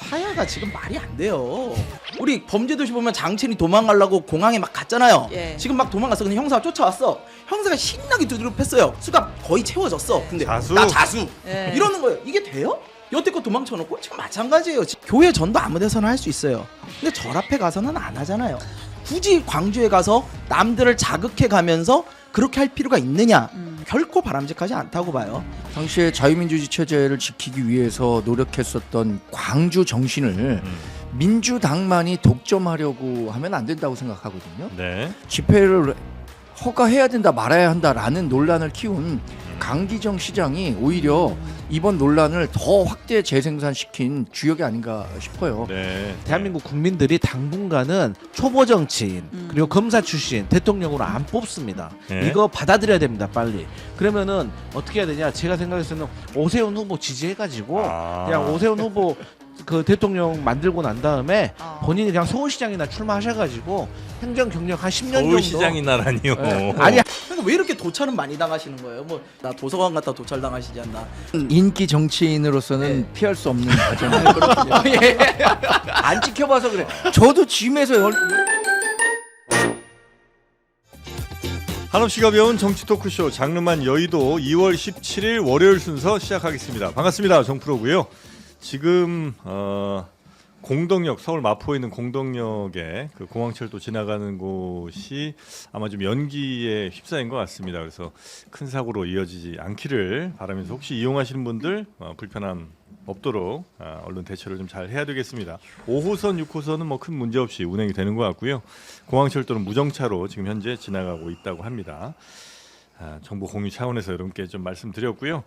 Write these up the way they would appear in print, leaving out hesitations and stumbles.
하야가 지금 말이 안 돼요. 우리 범죄도시 보면 장첸이 도망가려고 공항에 막 갔잖아요. 예. 지금 막 도망갔어. 근데 형사가 쫓아왔어. 형사가 신나게 두드려 팼어요. 수가 거의 채워졌어. 근데 자수? 나 자수 예. 이러는 거예요. 이게 돼요? 여태껏 도망쳐놓고 지금 마찬가지예요. 교회 전도 아무 데서나 할 수 있어요. 근데 절 앞에 가서는 안 하잖아요. 굳이 광주에 가서 남들을 자극해 가면서 그렇게 할 필요가 있느냐? 결코 바람직하지 않다고 봐요. 당시에 자유민주주의 체제를 지키기 위해서 노력했었던 광주 정신을 민주당만이 독점하려고 하면 안 된다고 생각하거든요. 네. 집회를 허가해야 된다 말아야 한다라는 논란을 키운 강기정 시장이 오히려 이번 논란을 더 확대 재생산시킨 주역이 아닌가 싶어요. 네. 대한민국 국민들이 당분간은 초보 정치인 그리고 검사 출신 대통령으로 안 뽑습니다. 네. 이거 받아들여야 됩니다, 빨리. 그러면은 어떻게 해야 되냐? 제가 생각했을 때는 오세훈 후보 지지해가지고 그냥 오세훈 후보 그 대통령 만들고 난 다음에 본인이 그냥 서울시장이나 출마하셔가지고 행정 경력 한 10년 정도. 서울시장이 나라니요. 네. 아니 그러니까 왜 이렇게 도찰은 많이 당하시는 거예요? 뭐 나 도서관 갔다 도찰 당하시지 않나? 인기 정치인으로서는 네. 피할 수 없는 과정을 예. 안 지켜봐서 그래. 저도 짐에서 한없이 가벼운 정치 토크쇼 장르만 여의도 2월 17일 월요일 순서 시작하겠습니다. 반갑습니다. 정프로고요. 지금 공덕역 서울 마포에 있는 공덕역에 그 공항철도 지나가는 곳이 아마 좀 연기에 휩싸인 것 같습니다. 그래서 큰 사고로 이어지지 않기를 바라면서 혹시 이용하시는 분들 불편함 없도록 얼른 대처를 좀 잘 해야 되겠습니다. 5호선, 6호선은 뭐 큰 문제 없이 운행이 되는 것 같고요. 공항철도는 무정차로 지금 현재 지나가고 있다고 합니다. 정보 공유 차원에서 여러분께 좀 말씀드렸고요.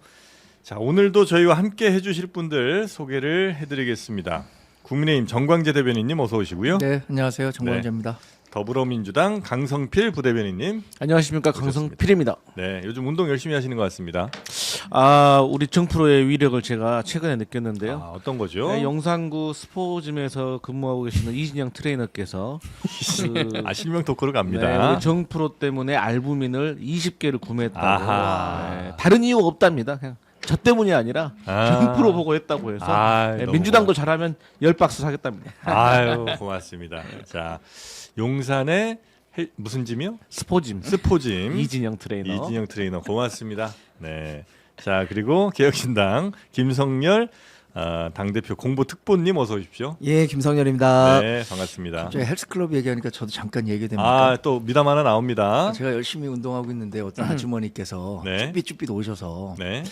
자, 오늘도 저희와 함께 해주실 분들 소개를 해드리겠습니다. 국민의힘 정광재 대변인님 어서 오시고요. 네, 안녕하세요. 정광재입니다. 더불어민주당 강성필 부대변인님. 안녕하십니까, 강성필입니다. 네, 요즘 운동 열심히 하시는 것 같습니다. 우리 정프로의 위력을 제가 최근에 느꼈는데요. 어떤 거죠? 네, 영산구 스포짐에서 근무하고 계시는 이진영 트레이너께서 실명 토크로 네, 갑니다. 우리 정프로 때문에 알부민을 20개를 구매했다고. 아하. 네, 다른 이유가 없답니다. 그냥 저 때문이 아니라 정프로 보고 했다고 해서 네, 너무 민주당도 잘하면 10박스 사겠답니다. 아유, 고맙습니다. 자, 용산의 무슨 짐이요? 스포짐. 스포짐. 이진영 트레이너. 이진영 트레이너 고맙습니다. 네. 자, 그리고 개혁신당 김성열 당대표 공보특보님 어서 오십시오. 예, 김성열입니다. 네, 반갑습니다. 저 헬스클럽 얘기하니까 저도 잠깐 얘기됩니까? 또 미담 하나 나옵니다. 제가 열심히 운동하고 있는데 어떤 아주머니께서 네. 쭈삣쭈삣 오셔서 네.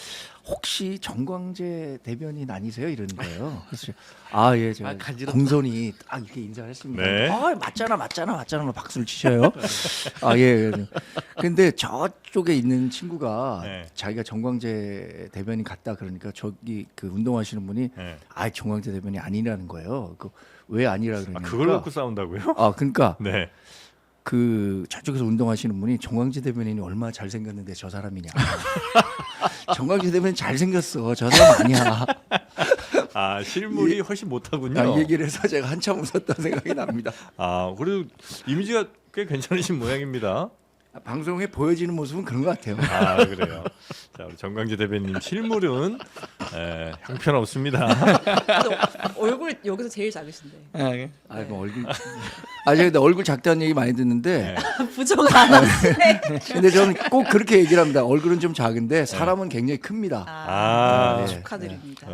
혹시 정광재 대변인 아니세요? 이러는 거예요. 그래서 예, 제가 간지럽다. 공손히 딱 이렇게 인사를 했습니다. 네. 맞잖아 박수를 치셔요. 예. 근데 저쪽에 있는 친구가 네. 자기가 정광재 대변인 같다 그러니까 저기 그 운동하시는 분이 네. 정광재 대변인 아니라는 거예요. 왜 아니라 그러니까. 그걸 놓고 싸운다고요? 그러니까 네. 그 저쪽에서 운동하시는 분이 정광재 대변인이 얼마나 잘생겼는데 저 사람이냐. 정광재 대변인 잘생겼어. 저 사람 아니야. 실물이 훨씬 못하군요. 이 얘기를 해서 제가 한참 웃었던 생각이 납니다. 그래도 이미지가 꽤 괜찮으신 모양입니다. 방송에 보여지는 모습은 그런 것 같아요. 그래요. 자, 우리 정광재 대변인 실물은 형편없습니다. 얼굴 여기서 제일 작으신데. 뭐 얼굴. 제가 근데 얼굴 작다는 얘기 많이 듣는데. 부정을 안 하시네. 근데 저는 꼭 그렇게 얘기를 합니다. 얼굴은 좀 작은데 사람은 굉장히 큽니다. 네. 축하드립니다.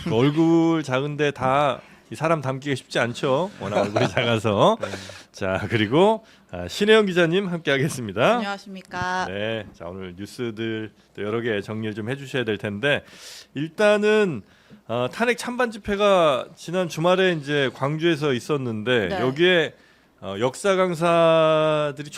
그 얼굴 작은데 다 이 사람 담기가 쉽지 않죠. 워낙 얼굴이 작아서. 자, 그리고 신혜영 기자님 함께하겠습니다. 안녕하십니까. 네, 자 오늘 뉴스들 또 여러 개 정리를 좀 해주셔야 될 텐데 일단은 탄핵 찬반 집회가 지난 주말에 이제 광주에서 있었는데 네. 여기에 역사 강사들이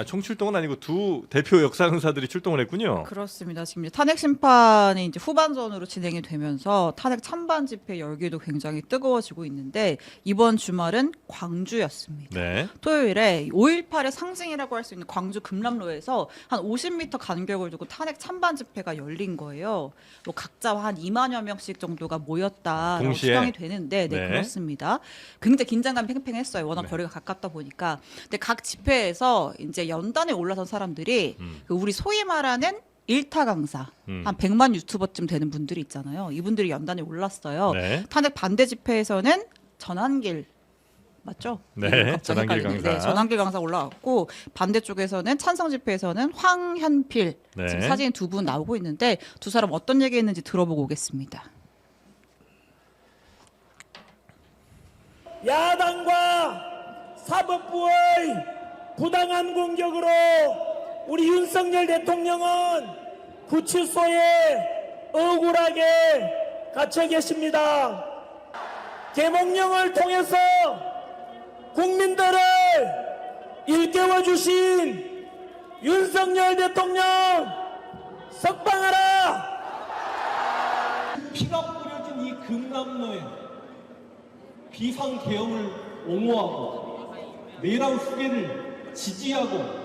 총출동은 아니고 두 대표 역사 강사들이 출동을 했군요. 그렇습니다. 지금 이제 탄핵 심판이 이제 후반전으로 진행이 되면서 탄핵 찬반 집회 열기도 굉장히 뜨거워지고 있는데 이번 주말은 광주였습니다. 네. 토요일에 5.18의 상징이라고 할 수 있는 광주 금남로에서 한 50m 간격을 두고 탄핵 찬반 집회가 열린 거예요. 뭐 각자 한 2만여 명씩 정도가 모였다라고 동시에? 추정이 되는데 네. 그렇습니다. 굉장히 긴장감이 팽팽했어요. 워낙 네. 거리가 가깝다 보니까. 근데 각 집회에서 이제 연단에 올라선 사람들이 그 우리 소위 말하는 일타 강사 한 100만 유튜버쯤 되는 분들이 있잖아요. 이분들이 연단에 올랐어요. 네. 탄핵 반대 집회에서는 전한길 맞죠? 네, 갑자기 전한길 헷갈리네. 강사. 네, 전한길 강사 올라왔고 반대쪽에서는 찬성 집회에서는 황현필 네. 지금 사진 두 분 나오고 있는데 두 사람 어떤 얘기했는지 들어보고 오겠습니다. 야당과 사법부의 부당한 공격으로 우리 윤석열 대통령은 구치소에 억울하게 갇혀 계십니다. 계몽령을 통해서 국민들을 일깨워 주신 윤석열 대통령 석방하라! 피가 뿌려진 이 금남로에 비상계엄을 옹호하고 내란 후계를 지지하고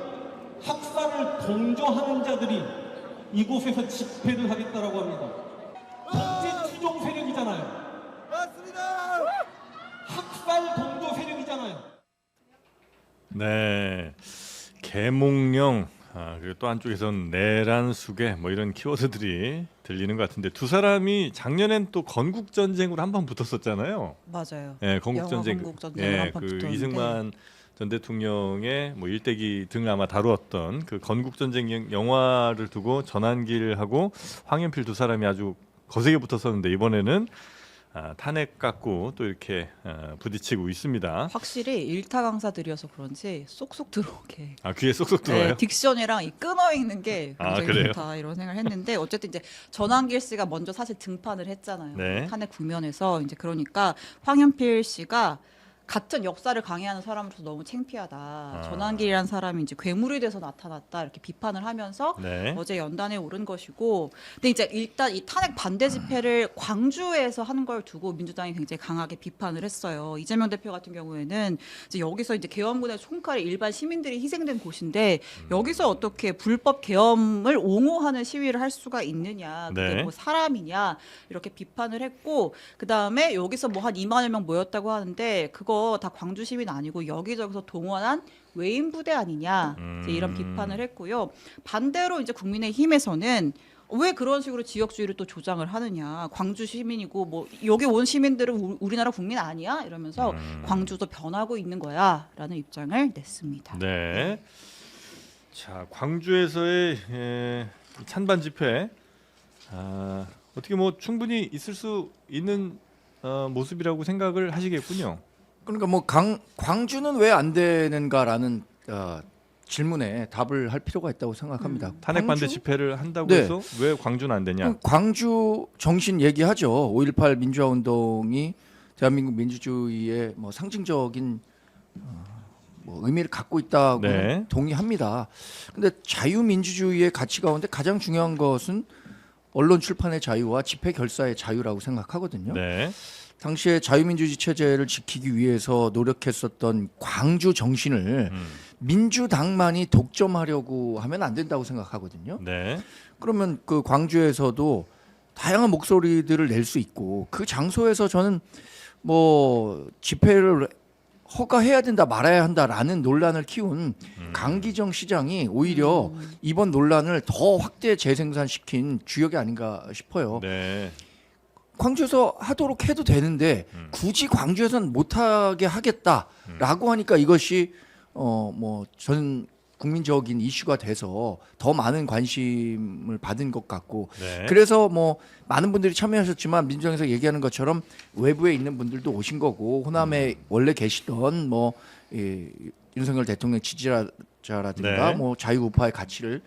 학살을 동조하는 자들이 이곳에서 집회를 하겠다라고 합니다. 독재 추종 세력이잖아요. 맞습니다. 학살 동조 세력이잖아요. 네. 계몽령 그리고 또 한쪽에서는 내란 수계 뭐 이런 키워드들이 들리는 것 같은데 두 사람이 작년엔 또 건국 전쟁으로 한 번 붙었었잖아요. 맞아요. 예, 건국 전쟁. 건국 전쟁으로 한번 그 붙었는데. 이승만 전 대통령의 뭐 일대기 등을 아마 다루었던 그 건국 전쟁 영화를 두고 전한길하고 황현필 두 사람이 아주 거세게 붙었었는데 이번에는 탄핵 갖고 또 이렇게 부딪히고 있습니다. 확실히 일타 강사들이어서 그런지 쏙쏙 들어오게. 귀에 쏙쏙 들어와요. 네, 딕션이랑 이 끊어 있는 게 굉장히 그래요? 좋다 이런 생각을 했는데 어쨌든 이제 전한길 씨가 먼저 사실 등판을 했잖아요. 네. 탄핵 국면에서 이제 그러니까 황현필 씨가 같은 역사를 강의하는 사람으로서 너무 창피하다. 전한길이라는 사람이 이제 괴물이 돼서 나타났다 이렇게 비판을 하면서 네. 어제 연단에 오른 것이고, 근데 이제 일단 이 탄핵 반대 집회를 광주에서 한 걸 두고 민주당이 굉장히 강하게 비판을 했어요. 이재명 대표 같은 경우에는 이제 여기서 이제 계엄군의 총칼에 일반 시민들이 희생된 곳인데 여기서 어떻게 불법 계엄을 옹호하는 시위를 할 수가 있느냐, 그게 네. 뭐 사람이냐 이렇게 비판을 했고, 그 다음에 여기서 뭐 한 2만여 명 모였다고 하는데 그거 다 광주 시민 아니고 여기저기서 동원한 외인 부대 아니냐 이제 이런 비판을 했고요. 반대로 이제 국민의힘에서는 왜 그런 식으로 지역주의를 또 조장을 하느냐, 광주 시민이고 뭐 여기 온 시민들은 우리나라 국민 아니야 이러면서 광주도 변하고 있는 거야라는 입장을 냈습니다. 네. 자, 광주에서의 찬반 집회 어떻게 뭐 충분히 있을 수 있는 모습이라고 생각을 하시겠군요. 그러니까 뭐 광주는 왜 안 되는가라는 질문에 답을 할 필요가 있다고 생각합니다. 탄핵 반대 광주? 집회를 한다고 네. 해서 왜 광주는 안 되냐? 광주 정신 얘기하죠. 5.18 민주화 운동이 대한민국 민주주의의 뭐 상징적인 뭐 의미를 갖고 있다고 네. 동의합니다. 근데 자유민주주의의 가치 가운데 가장 중요한 것은 언론 출판의 자유와 집회 결사의 자유라고 생각하거든요. 네. 당시에 자유민주주의 체제를 지키기 위해서 노력했었던 광주 정신을 민주당만이 독점하려고 하면 안 된다고 생각하거든요. 네. 그러면 그 광주에서도 다양한 목소리들을 낼 수 있고 그 장소에서 저는 뭐 집회를 허가해야 된다 말아야 한다라는 논란을 키운 강기정 시장이 오히려 이번 논란을 더 확대 재생산시킨 주역이 아닌가 싶어요. 네. 광주에서 하도록 해도 되는데 굳이 광주에서는 못하게 하겠다라고 하니까 이것이 뭐 전 국민적인 이슈가 돼서 더 많은 관심을 받은 것 같고 네. 그래서 뭐 많은 분들이 참여하셨지만 민주당에서 얘기하는 것처럼 외부에 있는 분들도 오신 거고 호남에 원래 계시던 뭐 윤석열 대통령 지지자라든가 네. 뭐 자유우파의 가치를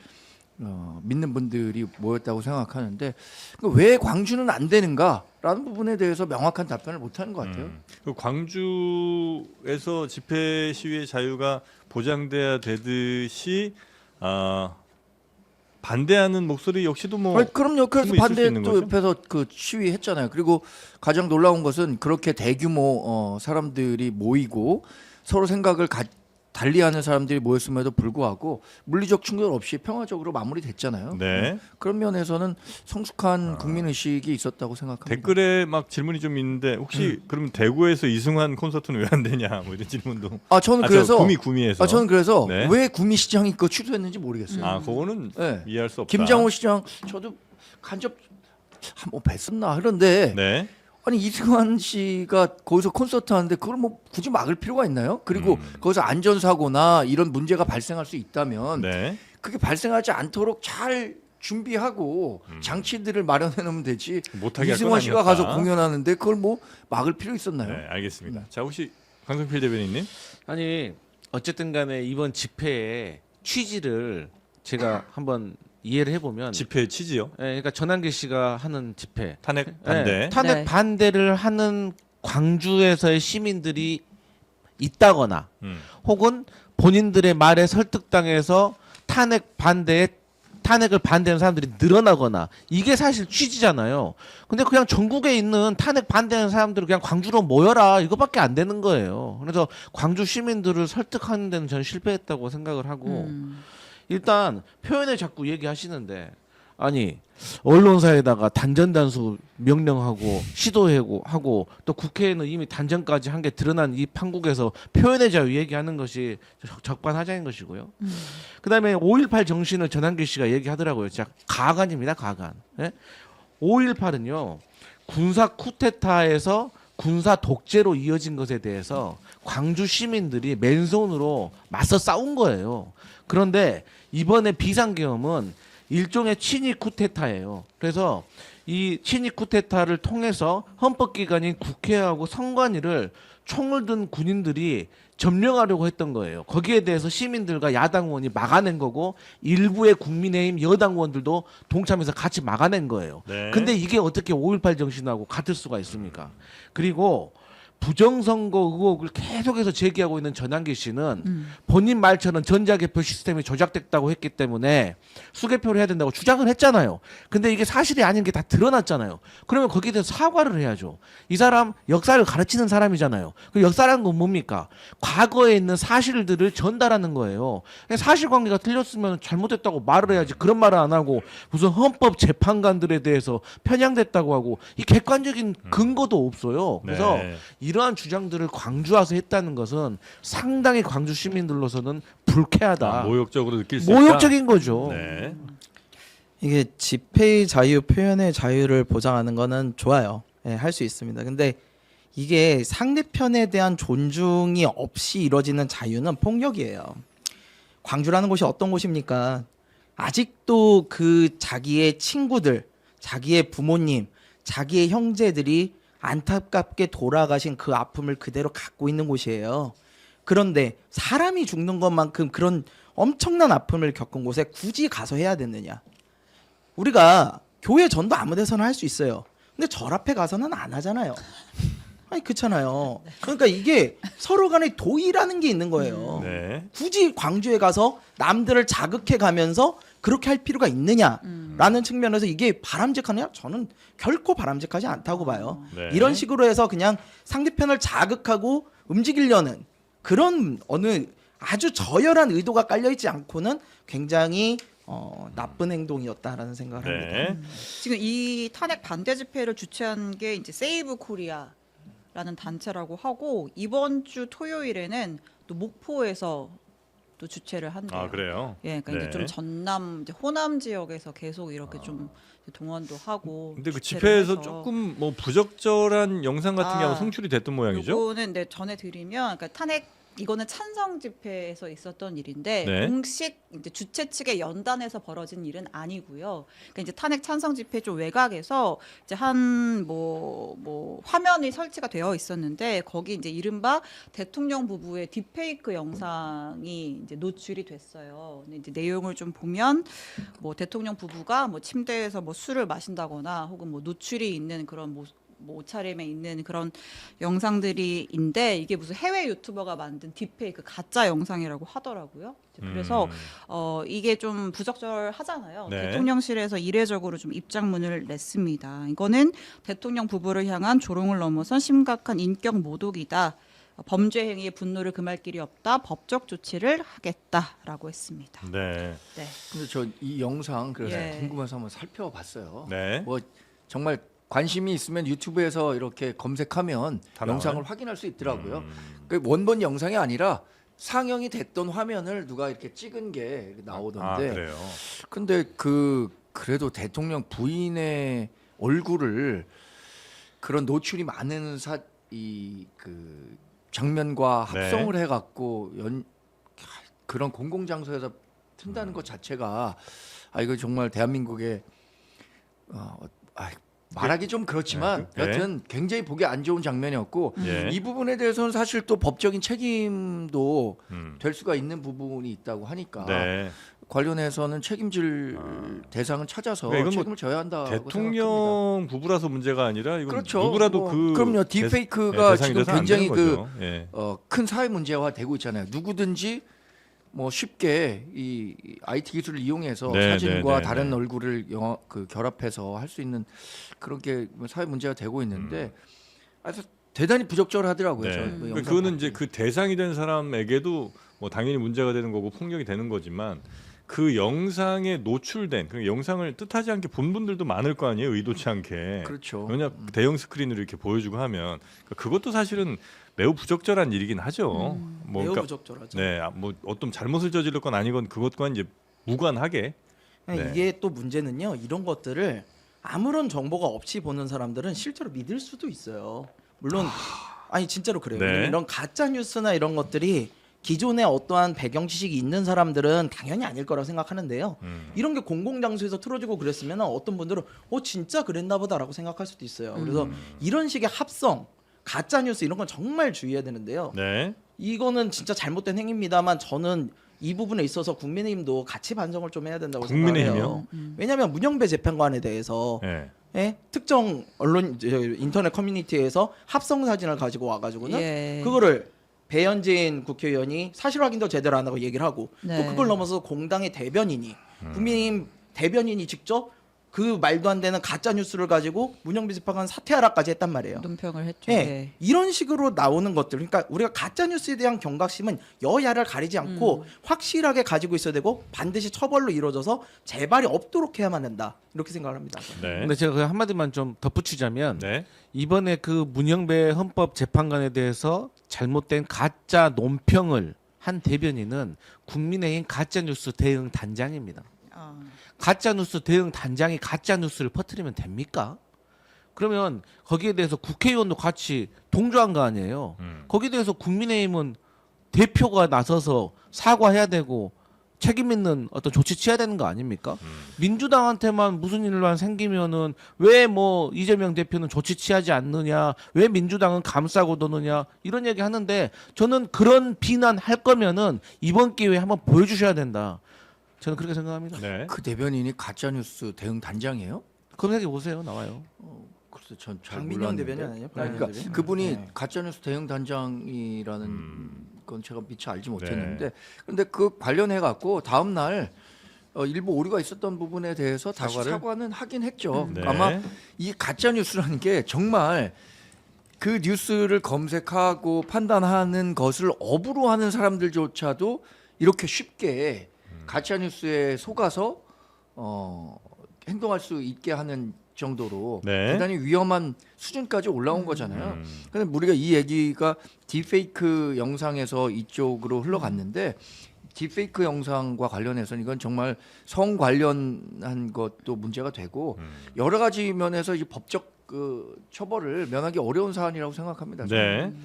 믿는 분들이 모였다고 생각하는데 왜 광주는 안 되는가라는 부분에 대해서 명확한 답변을 못하는 것 같아요. 그 광주에서 집회 시위의 자유가 보장돼야 되듯이 반대하는 목소리 역시도 뭐 그럼요. 그래서 충분히 있을 수 반대 있는 또 거죠? 옆에서 그 시위했잖아요. 그리고 가장 놀라운 것은 그렇게 대규모 사람들이 모이고 서로 생각을 달리하는 사람들이 모였음에도 불구하고 물리적 충돌 없이 평화적으로 마무리됐잖아요. 네. 그런 면에서는 성숙한 국민 의식이 있었다고 생각합니다. 댓글에 막 질문이 좀 있는데 혹시 그러면 대구에서 이승환 콘서트는 왜 안 되냐 뭐 이런 질문도. 저는 저 그래서 구미에서. 저는 그래서 네. 왜 구미시장이 그거 취소했는지 모르겠어요. 그거는 네. 이해할 수 없다. 김장호 시장 저도 간접 한번 뵀었나 그런데 네. 아니 이승환 씨가 거기서 콘서트 하는데 그걸 뭐 굳이 막을 필요가 있나요? 그리고 거기서 안전사고나 이런 문제가 발생할 수 있다면 네. 그게 발생하지 않도록 잘 준비하고 장치들을 마련해 놓으면 되지. 못하게 할 이승환 건 씨가 아니었다. 가서 공연하는데 그걸 뭐 막을 필요 있었나요? 네, 알겠습니다. 자, 혹시 강성필 대변인님? 아니 어쨌든 간에 이번 집회의 취지를 제가 한번 이해를 해보면 집회 취지요? 그러니까 전한길 씨가 하는 집회 탄핵 반대. 탄핵 네. 반대를 하는 광주에서의 시민들이 있다거나 혹은 본인들의 말에 설득당해서 탄핵을 반대하는 사람들이 늘어나거나 이게 사실 취지잖아요. 근데 그냥 전국에 있는 탄핵 반대하는 사람들을 그냥 광주로 모여라 이거밖에 안 되는 거예요. 그래서 광주 시민들을 설득하는 데는 저는 실패했다고 생각을 하고 일단 표현을 자꾸 얘기하시는데 아니 언론사에다가 단전단수 명령하고 시도하고 또 국회에는 이미 단전까지 한 게 드러난 이 판국에서 표현의 자유 얘기하는 것이 적반하장인 것이고요. 그다음에 5.18 정신을 전한길 씨가 얘기하더라고요. 진짜 가관입니다. 가관. 5.18은요. 군사 쿠데타에서 군사 독재로 이어진 것에 대해서 광주 시민들이 맨손으로 맞서 싸운 거예요. 그런데 이번에 비상계엄은 일종의 친위 쿠데타예요. 그래서 이 친위 쿠데타를 통해서 헌법기관인 국회하고 선관위를 총을 든 군인들이 점령하려고 했던 거예요. 거기에 대해서 시민들과 야당 의원이 막아낸 거고 일부의 국민의힘 여당 의원들도 동참해서 같이 막아낸 거예요. 네. 근데 이게 어떻게 5.18 정신하고 같을 수가 있습니까? 그리고 부정선거 의혹을 계속해서 제기하고 있는 전한길 씨는 본인 말처럼 전자개표 시스템이 조작됐다고 했기 때문에 수개표를 해야 된다고 주장을 했잖아요. 근데 이게 사실이 아닌 게 다 드러났잖아요. 그러면 거기에 대해서 사과를 해야죠. 이 사람 역사를 가르치는 사람이잖아요. 그 역사라는 건 뭡니까? 과거에 있는 사실들을 전달하는 거예요. 사실관계가 틀렸으면 잘못했다고 말을 해야지. 그런 말을 안 하고 무슨 헌법재판관들에 대해서 편향됐다고 하고 이 객관적인 근거도 없어요. 그래서 네. 이러한 주장들을 광주 와서 했다는 것은 상당히 광주 시민들로서는 불쾌하다. 모욕적으로 느낄 수 있다. 모욕적인 거죠. 네. 이게 집회의 자유, 표현의 자유를 보장하는 거는 좋아요. 할 수 있습니다. 근데 이게 상대편에 대한 존중이 없이 이루어지는 자유는 폭력이에요. 광주라는 곳이 어떤 곳입니까? 아직도 그 자기의 친구들, 자기의 부모님, 자기의 형제들이 안타깝게 돌아가신 그 아픔을 그대로 갖고 있는 곳이에요. 그런데 사람이 죽는 것만큼 그런 엄청난 아픔을 겪은 곳에 굳이 가서 해야 되느냐? 우리가 교회 전도 아무 데서나 할 수 있어요. 근데 절 앞에 가서는 안 하잖아요. 아니 그렇잖아요. 그러니까 이게 서로 간에 도의라는 게 있는 거예요. 네. 굳이 광주에 가서 남들을 자극해 가면서 그렇게 할 필요가 있느냐라는 측면에서 이게 바람직하냐? 저는 결코 바람직하지 않다고 봐요. 네. 이런 식으로 해서 그냥 상대편을 자극하고 움직이려는 그런 어느 아주 저열한 의도가 깔려 있지 않고는 굉장히 나쁜 행동이었다라는 생각을 합니다. 네. 지금 이 탄핵 반대 집회를 주최한 게 이제 세이브 코리아라는 단체라고 하고 이번 주 토요일에는 또 목포에서 또 주최를 한대요. 아, 그래요? 예, 그러니까 네. 이제 좀 전남, 이제 호남 지역에서 계속 이렇게 좀 동원도 하고. 근데 그 집회를 집회에서 해서. 조금 뭐 부적절한 영상 같은 게 아마 송출이 됐던 모양이죠? 요거는 네, 전해드리면 그러니까 탄핵 이거는 찬성 집회에서 있었던 일인데 네. 공식 이제 주최 측의 연단에서 벌어진 일은 아니고요. 그러니까 이제 탄핵 찬성 집회 좀 외곽에서 이제 한 뭐 화면이 설치가 되어 있었는데 거기 이제 이른바 대통령 부부의 딥페이크 영상이 이제 노출이 됐어요. 근데 이제 내용을 좀 보면 뭐 대통령 부부가 뭐 침대에서 뭐 술을 마신다거나 혹은 뭐 노출이 있는 그런 뭐 옷차림에 있는 그런 영상들이인데 이게 무슨 해외 유튜버가 만든 딥페이크 가짜 영상이라고 하더라고요. 그래서 이게 좀 부적절하잖아요. 네. 대통령실에서 이례적으로 좀 입장문을 냈습니다. 이거는 대통령 부부를 향한 조롱을 넘어선 심각한 인격 모독이다. 범죄 행위에 분노를 금할 길이 없다. 법적 조치를 하겠다라고 했습니다. 네. 네. 근데 저 이 영상 그래서 예. 궁금해서 한번 살펴봤어요. 네. 뭐 정말 관심이 있으면 유튜브에서 이렇게 검색하면 다 영상을 나와요? 확인할 수 있더라고요. 그 원본 영상이 아니라 상영이 됐던 화면을 누가 이렇게 찍은 게 나오던데. 그래요. 근데 그래도 대통령 부인의 얼굴을 그런 노출이 많은 그 장면과 네. 합성을 해갖고 그런 공공장소에서 튼다는 것 자체가 이거 정말 대한민국의 말하기 좀 그렇지만 네. 여튼 굉장히 보기 안 좋은 장면이었고 예. 이 부분에 대해서는 사실 또 법적인 책임도 음. 될 수가 있는 부분이 있다고 하니까 네. 관련해서는 책임질 대상을 찾아서 그러니까 이건 뭐 책임을 져야 한다고 생각합니다. 대통령 부부라서 문제가 아니라 이건 그렇죠. 누구라도 뭐, 그 그럼요. 딥페이크가 대상이 지금 돼서 안 굉장히 되는 거죠. 예. 큰 사회 문제화 되고 있잖아요. 누구든지 뭐 쉽게 이 IT 기술을 이용해서 네, 사진과 네, 네, 다른 네. 얼굴을 결합해서 할 수 있는 그런 게 사회 문제가 되고 있는데 그래서 대단히 부적절하더라고요. 네. 저 그러니까 영상 그거는 봤더니. 이제 그 대상이 된 사람에게도 뭐 당연히 문제가 되는 거고 폭력이 되는 거지만 그 영상에 노출된 그 영상을 뜻하지 않게 본 분들도 많을 거 아니에요. 의도치 않게. 그렇죠. 왜냐 대형 스크린으로 이렇게 보여주고 하면 그것도 사실은 매우 부적절한 일이긴 하죠. 뭐 매우 그러니까 부적절하죠. 네, 뭐 어떤 잘못을 저지를 건 아니건 그것과 이제 무관하게. 네. 이게 또 문제는요. 이런 것들을 아무런 정보가 없이 보는 사람들은 실제로 믿을 수도 있어요. 물론 아니 진짜로 그래요. 네. 왜냐면 이런 가짜 뉴스나 이런 것들이 기존에 어떠한 배경 지식이 있는 사람들은 당연히 아닐 거라고 생각하는데요. 이런 게 공공장소에서 틀어지고 그랬으면 어떤 분들은 진짜 그랬나 보다라고 생각할 수도 있어요. 그래서 이런 식의 합성, 가짜 뉴스 이런 건 정말 주의해야 되는데요. 네. 이거는 진짜 잘못된 행위입니다만 저는 이 부분에 있어서 국민의힘도 같이 반성을 좀 해야 된다고 국민의힘이요? 생각해요. 왜냐하면 문영배 재판관에 대해서 네. 특정 언론 인터넷 커뮤니티에서 합성 사진을 가지고 와가지고는 예. 그거를 배현진 국회의원이 사실 확인도 제대로 안 하고 얘기를 하고 네. 또 그걸 넘어서 공당의 대변인이 국민의힘 대변인이 직접 그 말도 안 되는 가짜 뉴스를 가지고 문영배 재판관 사퇴하라까지 했단 말이에요. 논평을 했죠. 예, 네. 이런 식으로 나오는 것들, 그러니까 우리가 가짜 뉴스에 대한 경각심은 여야를 가리지 않고 확실하게 가지고 있어야 되고 반드시 처벌로 이루어져서 재발이 없도록 해야만 한다. 이렇게 생각을 합니다. 네. 근데 제가 그 한마디만 좀 덧붙이자면 네. 이번에 그 문영배 헌법재판관에 대해서 잘못된 가짜 논평을 한 대변인은 국민의힘 가짜뉴스 대응 단장입니다. 가짜뉴스 대응 단장이 가짜뉴스를 퍼뜨리면 됩니까? 그러면 거기에 대해서 국회의원도 같이 동조한 거 아니에요. 거기에 대해서 국민의힘은 대표가 나서서 사과해야 되고 책임 있는 어떤 조치 취해야 되는 거 아닙니까? 민주당한테만 무슨 일만 생기면은 왜 뭐 이재명 대표는 조치 취하지 않느냐, 왜 민주당은 감싸고 도느냐 이런 얘기 하는데 저는 그런 비난할 거면은 이번 기회에 한번 보여주셔야 된다. 저는 그렇게 생각합니다. 네. 그 대변인이 가짜 뉴스 대응 단장이에요? 검색해 보세요, 나와요. 글쎄 전잘 박민영 몰랐는데. 대변인 아니에요? 그러니까 박민영 대변인? 그분이 네. 가짜뉴스 대응 단장이라는 건 제가 미처 알지 못했는데 네. 그런데 그 관련해 갖고 다음 날 일부 오류가 있었던 부분에 대해서 다시 사과를? 사과는 하긴 했죠. 네. 아마 이 가짜 뉴스라는 게 정말 그 뉴스를 검색하고 판단하는 것을 업으로 하는 사람들조차도 이렇게 쉽게 가짜 뉴스에 속아서 행동할 수 있게 하는 정도로 네. 대단히 위험한 수준까지 올라온 거잖아요. 근데 우리가 이 얘기가 딥페이크 영상에서 이쪽으로 흘러갔는데 딥페이크 영상과 관련해서는 이건 정말 성 관련한 것도 문제가 되고 여러 가지 면에서 이 법적 그 처벌을 면하기 어려운 사안이라고 생각합니다. 저는. 네.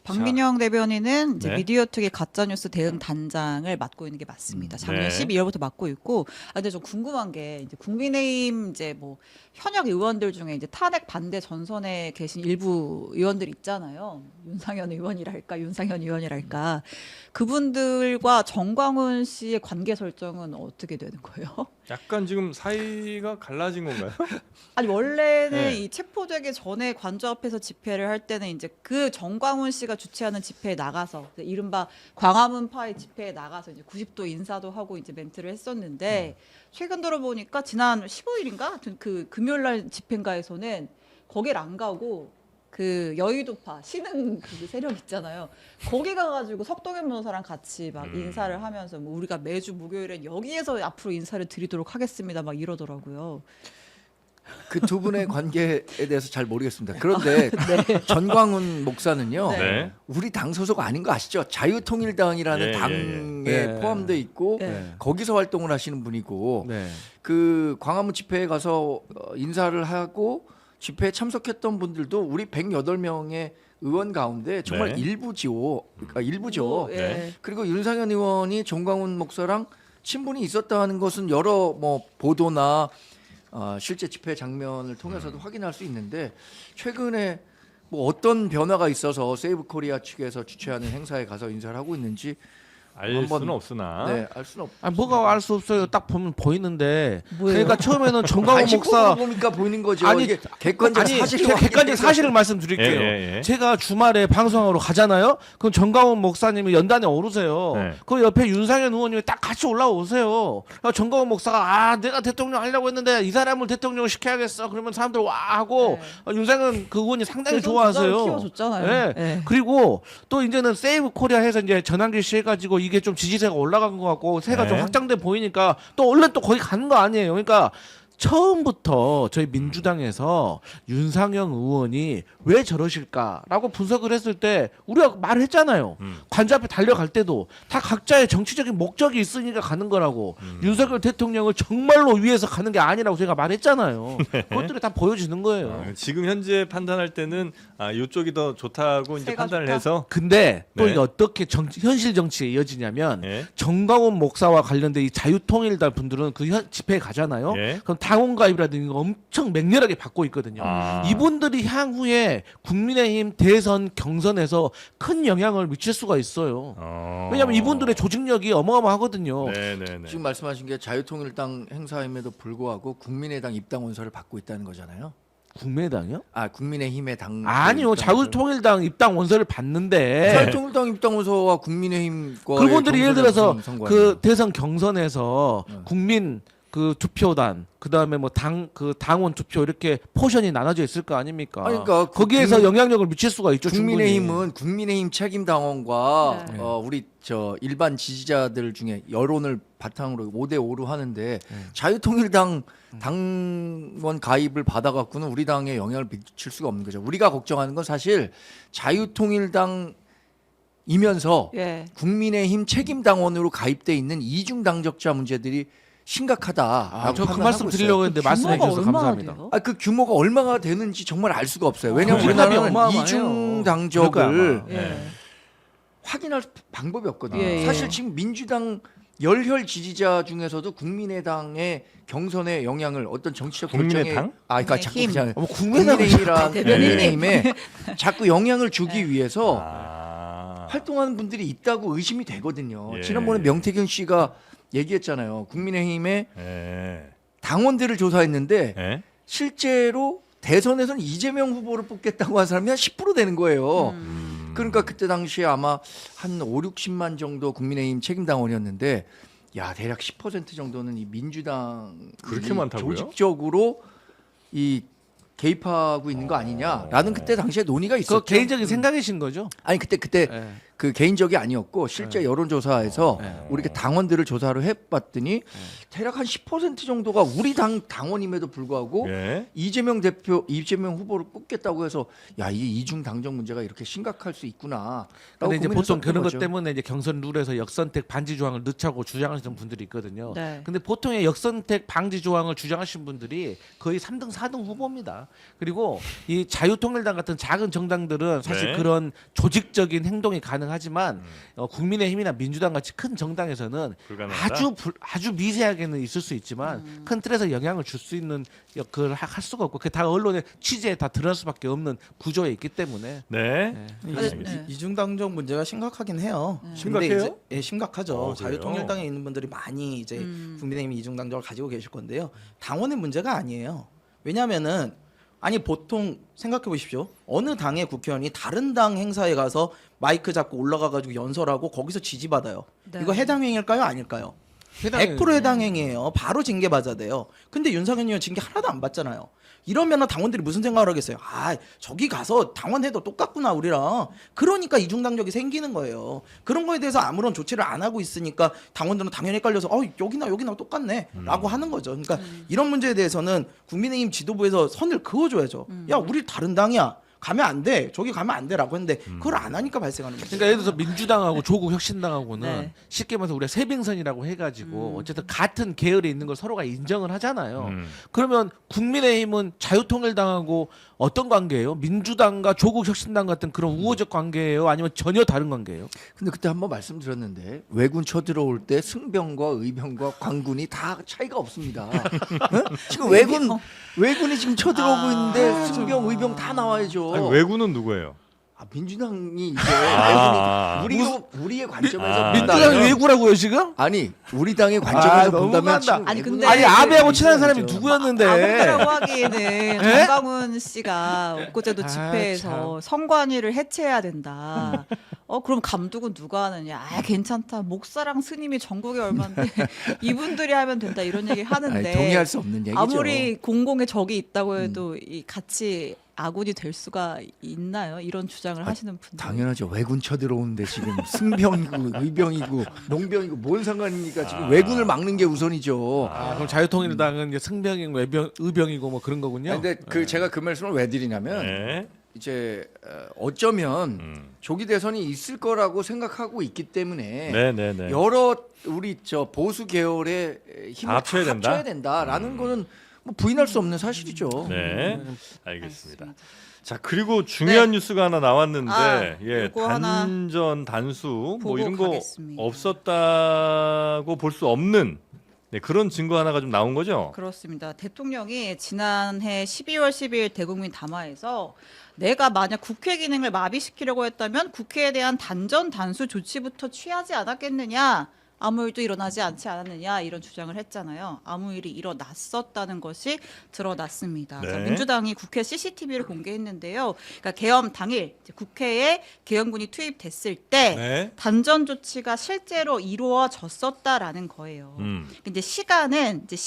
박민영 대변인은 이제 네. 미디어 특위 가짜뉴스 대응 단장을 맡고 있는 게 맞습니다. 작년 네. 12월부터 맡고 있고, 근데 좀 궁금한 게 이제 국민의힘 이제 뭐 현역 의원들 중에 이제 탄핵 반대 전선에 계신 일부 의원들 있잖아요. 윤상현 의원이랄까, 그분들과 정광훈 씨의 관계 설정은 어떻게 되는 거예요? 약간 지금 사이가 갈라진 건가요? 아니 원래는 네. 이 체포되기 전에 관저 앞에서 집회를 할 때는 이제 그 정광훈 씨가 주최하는 집회에 나가서 이른바 광화문파의 집회에 나가서 이제 90도 인사도 하고 이제 멘트를 했었는데 최근 들어보니까 지난 15일인가 그 금요일날 집회인가에서는 거길 안 가고 그 여의도파 신흥 그 세력 있잖아요. 거기 가가지고 석동현 변호사랑 같이 막 인사를 하면서 뭐 우리가 매주 목요일엔 여기에서 앞으로 인사를 드리도록 하겠습니다. 막 이러더라고요. 그 두 분의 관계에 대해서 잘 모르겠습니다. 그런데 전광훈 목사는요. 네. 우리 당 소속 아닌 거 아시죠? 자유통일당이라는 예, 당에 예. 포함돼 있고 네. 거기서 활동을 하시는 분이고 네. 그 광화문 집회에 가서 인사를 하고 집회에 참석했던 분들도 우리 108명의 의원 가운데 정말 네. 일부지요. 그러니까 일부죠. 뭐, 예. 네. 그리고 윤상현 의원이 전광훈 목사랑 친분이 있었다는 것은 여러 뭐 보도나 실제 집회 장면을 통해서도 확인할 수 있는데 최근에 뭐 어떤 변화가 있어서 세이브 코리아 측에서 주최하는 행사에 가서 인사를 하고 있는지 알 한번- 수는 없으나 네, 알 수는 없. 아 뭐가 알 수 없어요. 딱 보면 보이는데. 뭐예요? 그러니까 처음에는 전광훈 아니, 목사 보니까 보이는 거죠. 아니, 이게 객관적 아니, 사실을 제가 객관적 확인해서- 사실을 말씀드릴게요. 예, 예. 제가 주말에 방송하러 가잖아요. 그럼 정광훈 목사님이 연단에 오르세요. 네. 그 옆에 윤상현 의원님이 딱 같이 올라오세요. 정광훈 목사가 내가 대통령 하려고 했는데 이 사람을 대통령 시켜야겠어. 그러면 사람들 와 하고 윤상현 그 의원이 상당히 좋아하세요. 키워줬잖아요. 네. 네. 그리고 또 이제는 세이브 코리아 해서 이제 전환길 씨 해가지고 이게 좀 지지세가 올라간 것 같고 세가 좀 네. 확장돼 보이니까 또 얼른 또 거기 가는 거 아니에요. 그러니까 처음부터 저희 민주당에서 윤상현 의원이 왜 저러실까라고 분석을 했을 때 우리가 말을 했잖아요. 관저 앞에 달려갈 때도 다 각자의 정치적인 목적이 있으니까 가는 거라고. 윤석열 대통령을 정말로 위해서 가는 게 아니라고 제가 말했잖아요. 그것들이 다 보여지는 거예요. 지금 현재 판단할 때는 이쪽이 더 좋다고 이제 세가 판단을 좋다? 해서 근데 또 네. 이게 어떻게 현실 정치에 이어지냐면 예. 정광훈 목사와 관련된 이 자유통일당 분들은 그 집회에 가잖아요. 예. 그럼 당원 가입이라든지 이거 엄청 맹렬하게 받고 있거든요. 아. 이분들이 향후에 국민의힘 대선 경선에서 큰 영향을 미칠 수가 있어요. 왜냐하면 이분들의 조직력이 어마어마하거든요. 네네네. 지금 말씀하신 게 자유통일당 행사임에도 불구하고 국민의당 입당 원서를 받고 있다는 거잖아요. 국민의당이요? 국민의힘의 당 아니요, 자유통일당 입당 원서를 받는데 자유통일당 입당 원서와 국민의힘과 그분들이 예를 들어서 그 그 대선 경선에서 국민 그 투표단 그다음에 뭐 그 당원 투표 이렇게 포션이 나눠져 있을 거 아닙니까? 그러니까 거기에서 영향력을 미칠 수가 있죠. 국민의힘은 국민의힘 책임 당원과 네. 우리 저 일반 지지자들 중에 여론을 바탕으로 5대 5로 하는데 자유통일당 당원 가입을 받아갖고는 우리 당에 영향을 미칠 수가 없는 거죠. 우리가 걱정하는 건 사실 자유통일당이면서 예. 국민의힘 책임 당원으로 가입돼 있는 이중 당적자 문제들이 심각하다라고 저 그 판단하고 말씀 있어요. 드리려고 했는데 말씀해 규모가 주셔서 얼마나 감사합니다. 돼요? 그 규모가 얼마가 되는지 정말 알 수가 없어요. 왜냐하면 정답이 우리나라는 어마어마해요. 이중 그럴 당적을 거야, 아마. 예. 확인할 방법이 없거든요. 예, 예. 사실 지금 민주당 열혈 지지자 중에서도 국민의당의 경선의 영향을 어떤 정치적 결정에 국민의당? 그러니까 자꾸 국민의힘. 그냥 국민의당 국민의힘이랑 대변인님. 국민의힘에 자꾸 영향을 주기 위해서 아. 활동하는 분들이 있다고 의심이 되거든요. 예. 지난번에 명태균 씨가 얘기했잖아요. 국민의힘의 예. 당원들을 조사했는데 예. 실제로 대선에서는 이재명 후보를 뽑겠다고 한 사람이 한 10% 되는 거예요. 그러니까 그때 당시에 아마 한 5, 60만 정도 국민의힘 책임당원이었는데 야 대략 10% 정도는 이 민주당 그렇게 많다고요? 조직적으로 이 개입하고 있는 거 아니냐라는 그때 당시에 논의가 그 있었죠. 개인적인 생각이신 거죠? 아니 그때 예. 그 개인적이 아니었고 실제 여론조사에서 우리가 당원들을 조사를 해봤더니 대략 한 10% 정도가 우리 당 당원임에도 불구하고 예. 이재명 후보를 뽑겠다고 해서 야 이 이중 당적 문제가 이렇게 심각할 수 있구나. 근데 이제 보통 그런 것 때문에 이제 경선 룰에서 역선택 반지 조항을 넣자고 주장하시는 분들이 있거든요. 네. 근데 보통의 역선택 방지 조항을 주장하신 분들이 거의 3등, 4등 후보입니다. 그리고 이 자유통일당 같은 작은 정당들은 사실 네. 그런 조직적인 행동이 가능하지만 국민의힘이나 민주당 같이 큰 정당에서는 불가능하다? 아주 미세하게는 있을 수 있지만 큰 틀에서 영향을 줄 수 있는 역할을 할 수가 없고 그게 다 언론의 취재에 다 드러날 수밖에 없는 구조에 있기 때문에 네. 네. 이중당적 문제가 심각하긴 해요. 근데 심각해요? 이제, 예, 심각하죠. 그래요? 자유통일당에 있는 분들이 많이 이제 국민의힘 이중당적을 가지고 계실 건데요. 당원의 문제가 아니에요. 왜냐하면은 아니 보통 생각해 보십시오. 어느 당의 국회의원이 다른 당 행사에 가서 마이크 잡고 올라가 가지고 연설하고 거기서 지지받아요. 네. 이거 해당 행위일까요? 아닐까요? 해당 100% 해당 행위예요. 바로 징계 받아야 돼요. 근데 윤석열 의원 징계 하나도 안 받잖아요. 이러면 당원들이 무슨 생각을 하겠어요? 아, 저기 가서 당원해도 똑같구나 우리랑. 그러니까 이중당적이 생기는 거예요. 그런 거에 대해서 아무런 조치를 안 하고 있으니까 당원들은 당연히 헷갈려서 여기나 똑같네라고 하는 거죠. 그러니까 이런 문제에 대해서는 국민의힘 지도부에서 선을 그어줘야죠. 야, 우리 다른 당이야. 가면 안 돼. 저기 가면 안 돼라고 했는데 그걸 안 하니까 발생하는 거죠. 그러니까 예를 들어서 민주당하고 조국 혁신당하고는 네. 쉽게 말해서 우리가 세빙선이라고 해가지고 어쨌든 같은 계열에 있는 걸 서로가 인정을 하잖아요. 그러면 국민의힘은 자유통일당하고 어떤 관계예요? 민주당과 조국 혁신당 같은 그런 우호적 관계예요? 아니면 전혀 다른 관계예요? 근데 그때 한번 말씀드렸는데 왜군 쳐들어올 때 승병과 의병과 관군이 다 차이가 없습니다. 응? 지금 왜군이 지금 쳐들어오고 있는데 승병, 의병 다 나와야죠. 아니, 외구는 누구예요? 민주당이 이제 아. 우리의 관점에서 아. 민주당이 본다면 외구라고요 지금? 아니 우리 당의 관점에서 본다면 너무한다. 지금 아니, 근데 아니 아베하고 친한 민주당이죠. 사람이 누구였는데? 아무래라고 하기에는 정강훈 씨가 엊그제도 아, 집회에서 성관위를 해체해야 된다. 그럼 감독은 누가 하느냐? 괜찮다. 목사랑 스님이 전국에 얼마인데 이분들이 하면 된다 이런 얘기 하는데 아니, 동의할 수 없는 얘기죠. 아무리 공공의 적이 있다고 해도 이 같이 아군이 될 수가 있나요? 이런 주장을 하시는 분들. 당연하죠. 왜군 쳐들어오는데 지금 승병이고 의병이고 농병이고 뭔 상관입니까? 지금 왜군을 막는 게 우선이죠. 그럼 자유통일당은 이제 승병이고 의병이고 뭐 그런 거군요. 아니, 근데 제가 그 말씀을 왜 드리냐면 네. 이제 어쩌면 조기 대선이 있을 거라고 생각하고 있기 때문에 네네네. 여러 우리 저 보수 계열의 힘을 다 합쳐야 된다? 합쳐야 된다라는 거는 뭐 부인할 수 없는 사실이죠. 네, 알겠습니다. 자, 그리고 중요한 뉴스가 하나 나왔는데, 요거 하나 단전 단수 뭐 보고 이런 거 가겠습니다. 없었다고 볼 수 없는 그런 증거 하나가 좀 나온 거죠. 그렇습니다. 대통령이 지난해 12월 10일 대국민 담화에서 내가 만약 국회 기능을 마비시키려고 했다면 국회에 대한 단전 단수 조치부터 취하지 않았겠느냐. 아무 일도 일어나지 않지 않았느냐 이런 주장을 했잖아요. 아무 일이 일어났었다는 것이 드러났습니다. 네. 자, 민주당이 국회 CCTV를 공개했는데요. 그러니까 계엄 당일 이제 국회에 계엄군이 투입됐을 때 네. 단전 조치가 실제로 이루어졌었다라는 거예요. 근데 시간은 이제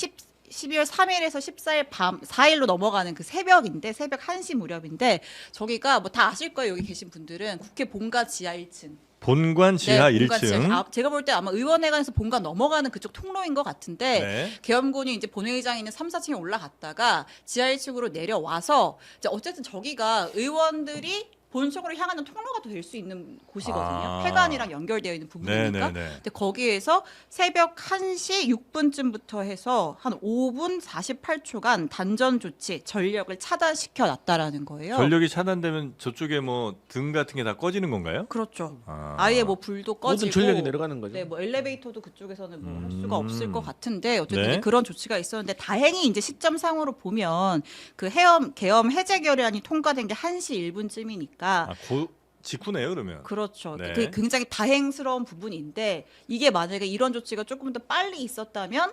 12월 3일에서 14일 밤 4일로 넘어가는 그 새벽인데 새벽 1시 무렵인데 저기가 뭐 다 아실 거예요. 여기 계신 분들은 국회 본가 지하 1층. 본관 지하 네, 1층. 제가 볼 때 아마 의원회관에서 본관 넘어가는 그쪽 통로인 것 같은데 네. 계엄군이 이제 본회의장에 있는 3, 4층에 올라갔다가 지하 1층으로 내려와서 이제 어쨌든 저기가 의원들이 본청으로 향하는 통로가 될 수 있는 곳이거든요. 아. 회관이랑 연결되어 있는 부분이니까. 네네네. 근데 거기에서 새벽 1시 6분쯤부터 해서 한 5분 48초간 단전 조치, 전력을 차단시켜 놨다라는 거예요. 전력이 차단되면 저쪽에 뭐 등 같은 게 다 꺼지는 건가요? 그렇죠. 아. 아예 뭐 불도 꺼지고 모든 전력이 내려가는 거죠. 네, 뭐 엘리베이터도 그쪽에서는 뭐 할 수가 없을 것 같은데 어쨌든 네. 그런 조치가 있었는데 다행히 이제 시점상으로 보면 그 계엄 해제 결의안이 통과된 게 1시 1분쯤이니까 직후네요, 그러면. 그렇죠. 네. 그게 굉장히 다행스러운 부분인데 이게 만약에 이런 조치가 조금 더 빨리 있었다면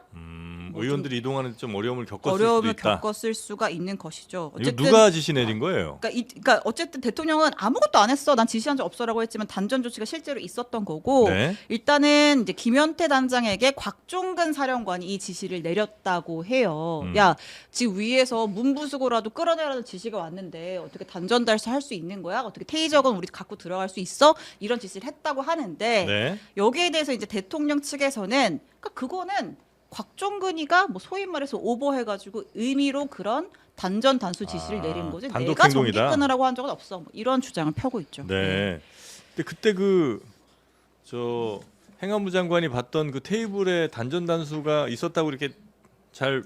뭐 의원들이 이동하는 데 좀 어려움을 겪었을 어려움을 수도 있다. 겪었을 수가 있는 것이죠. 이거 누가 지시 내린 거예요? 그러니까 어쨌든 대통령은 아무것도 안 했어. 난 지시한 적 없어라고 했지만 단전 조치가 실제로 있었던 거고 네. 일단은 이제 김현태 단장에게 곽종근 사령관이 이 지시를 내렸다고 해요. 음. 야, 지금 위에서 문부수고라도 끌어내라는 지시가 왔는데 어떻게 단전 달수할 수 있는 거야? 어떻게 테이저건 우리 갖고 들어갈 수 있어? 이런 지시를 했다고 하는데 네. 여기에 대해서 이제 대통령 측에서는 그러니까 그거는 곽종근이가 뭐 소위 말해서 오버해가지고 의미로 그런 단전 단수 지시를 내린 거지 단독 내가 전기 행동이다. 끊으라고 한 적은 없어. 뭐 이런 주장을 펴고 있죠. 네. 근데 그때 저 행안부 장관이 봤던 그 테이블에 단전 단수가 있었다고 이렇게 잘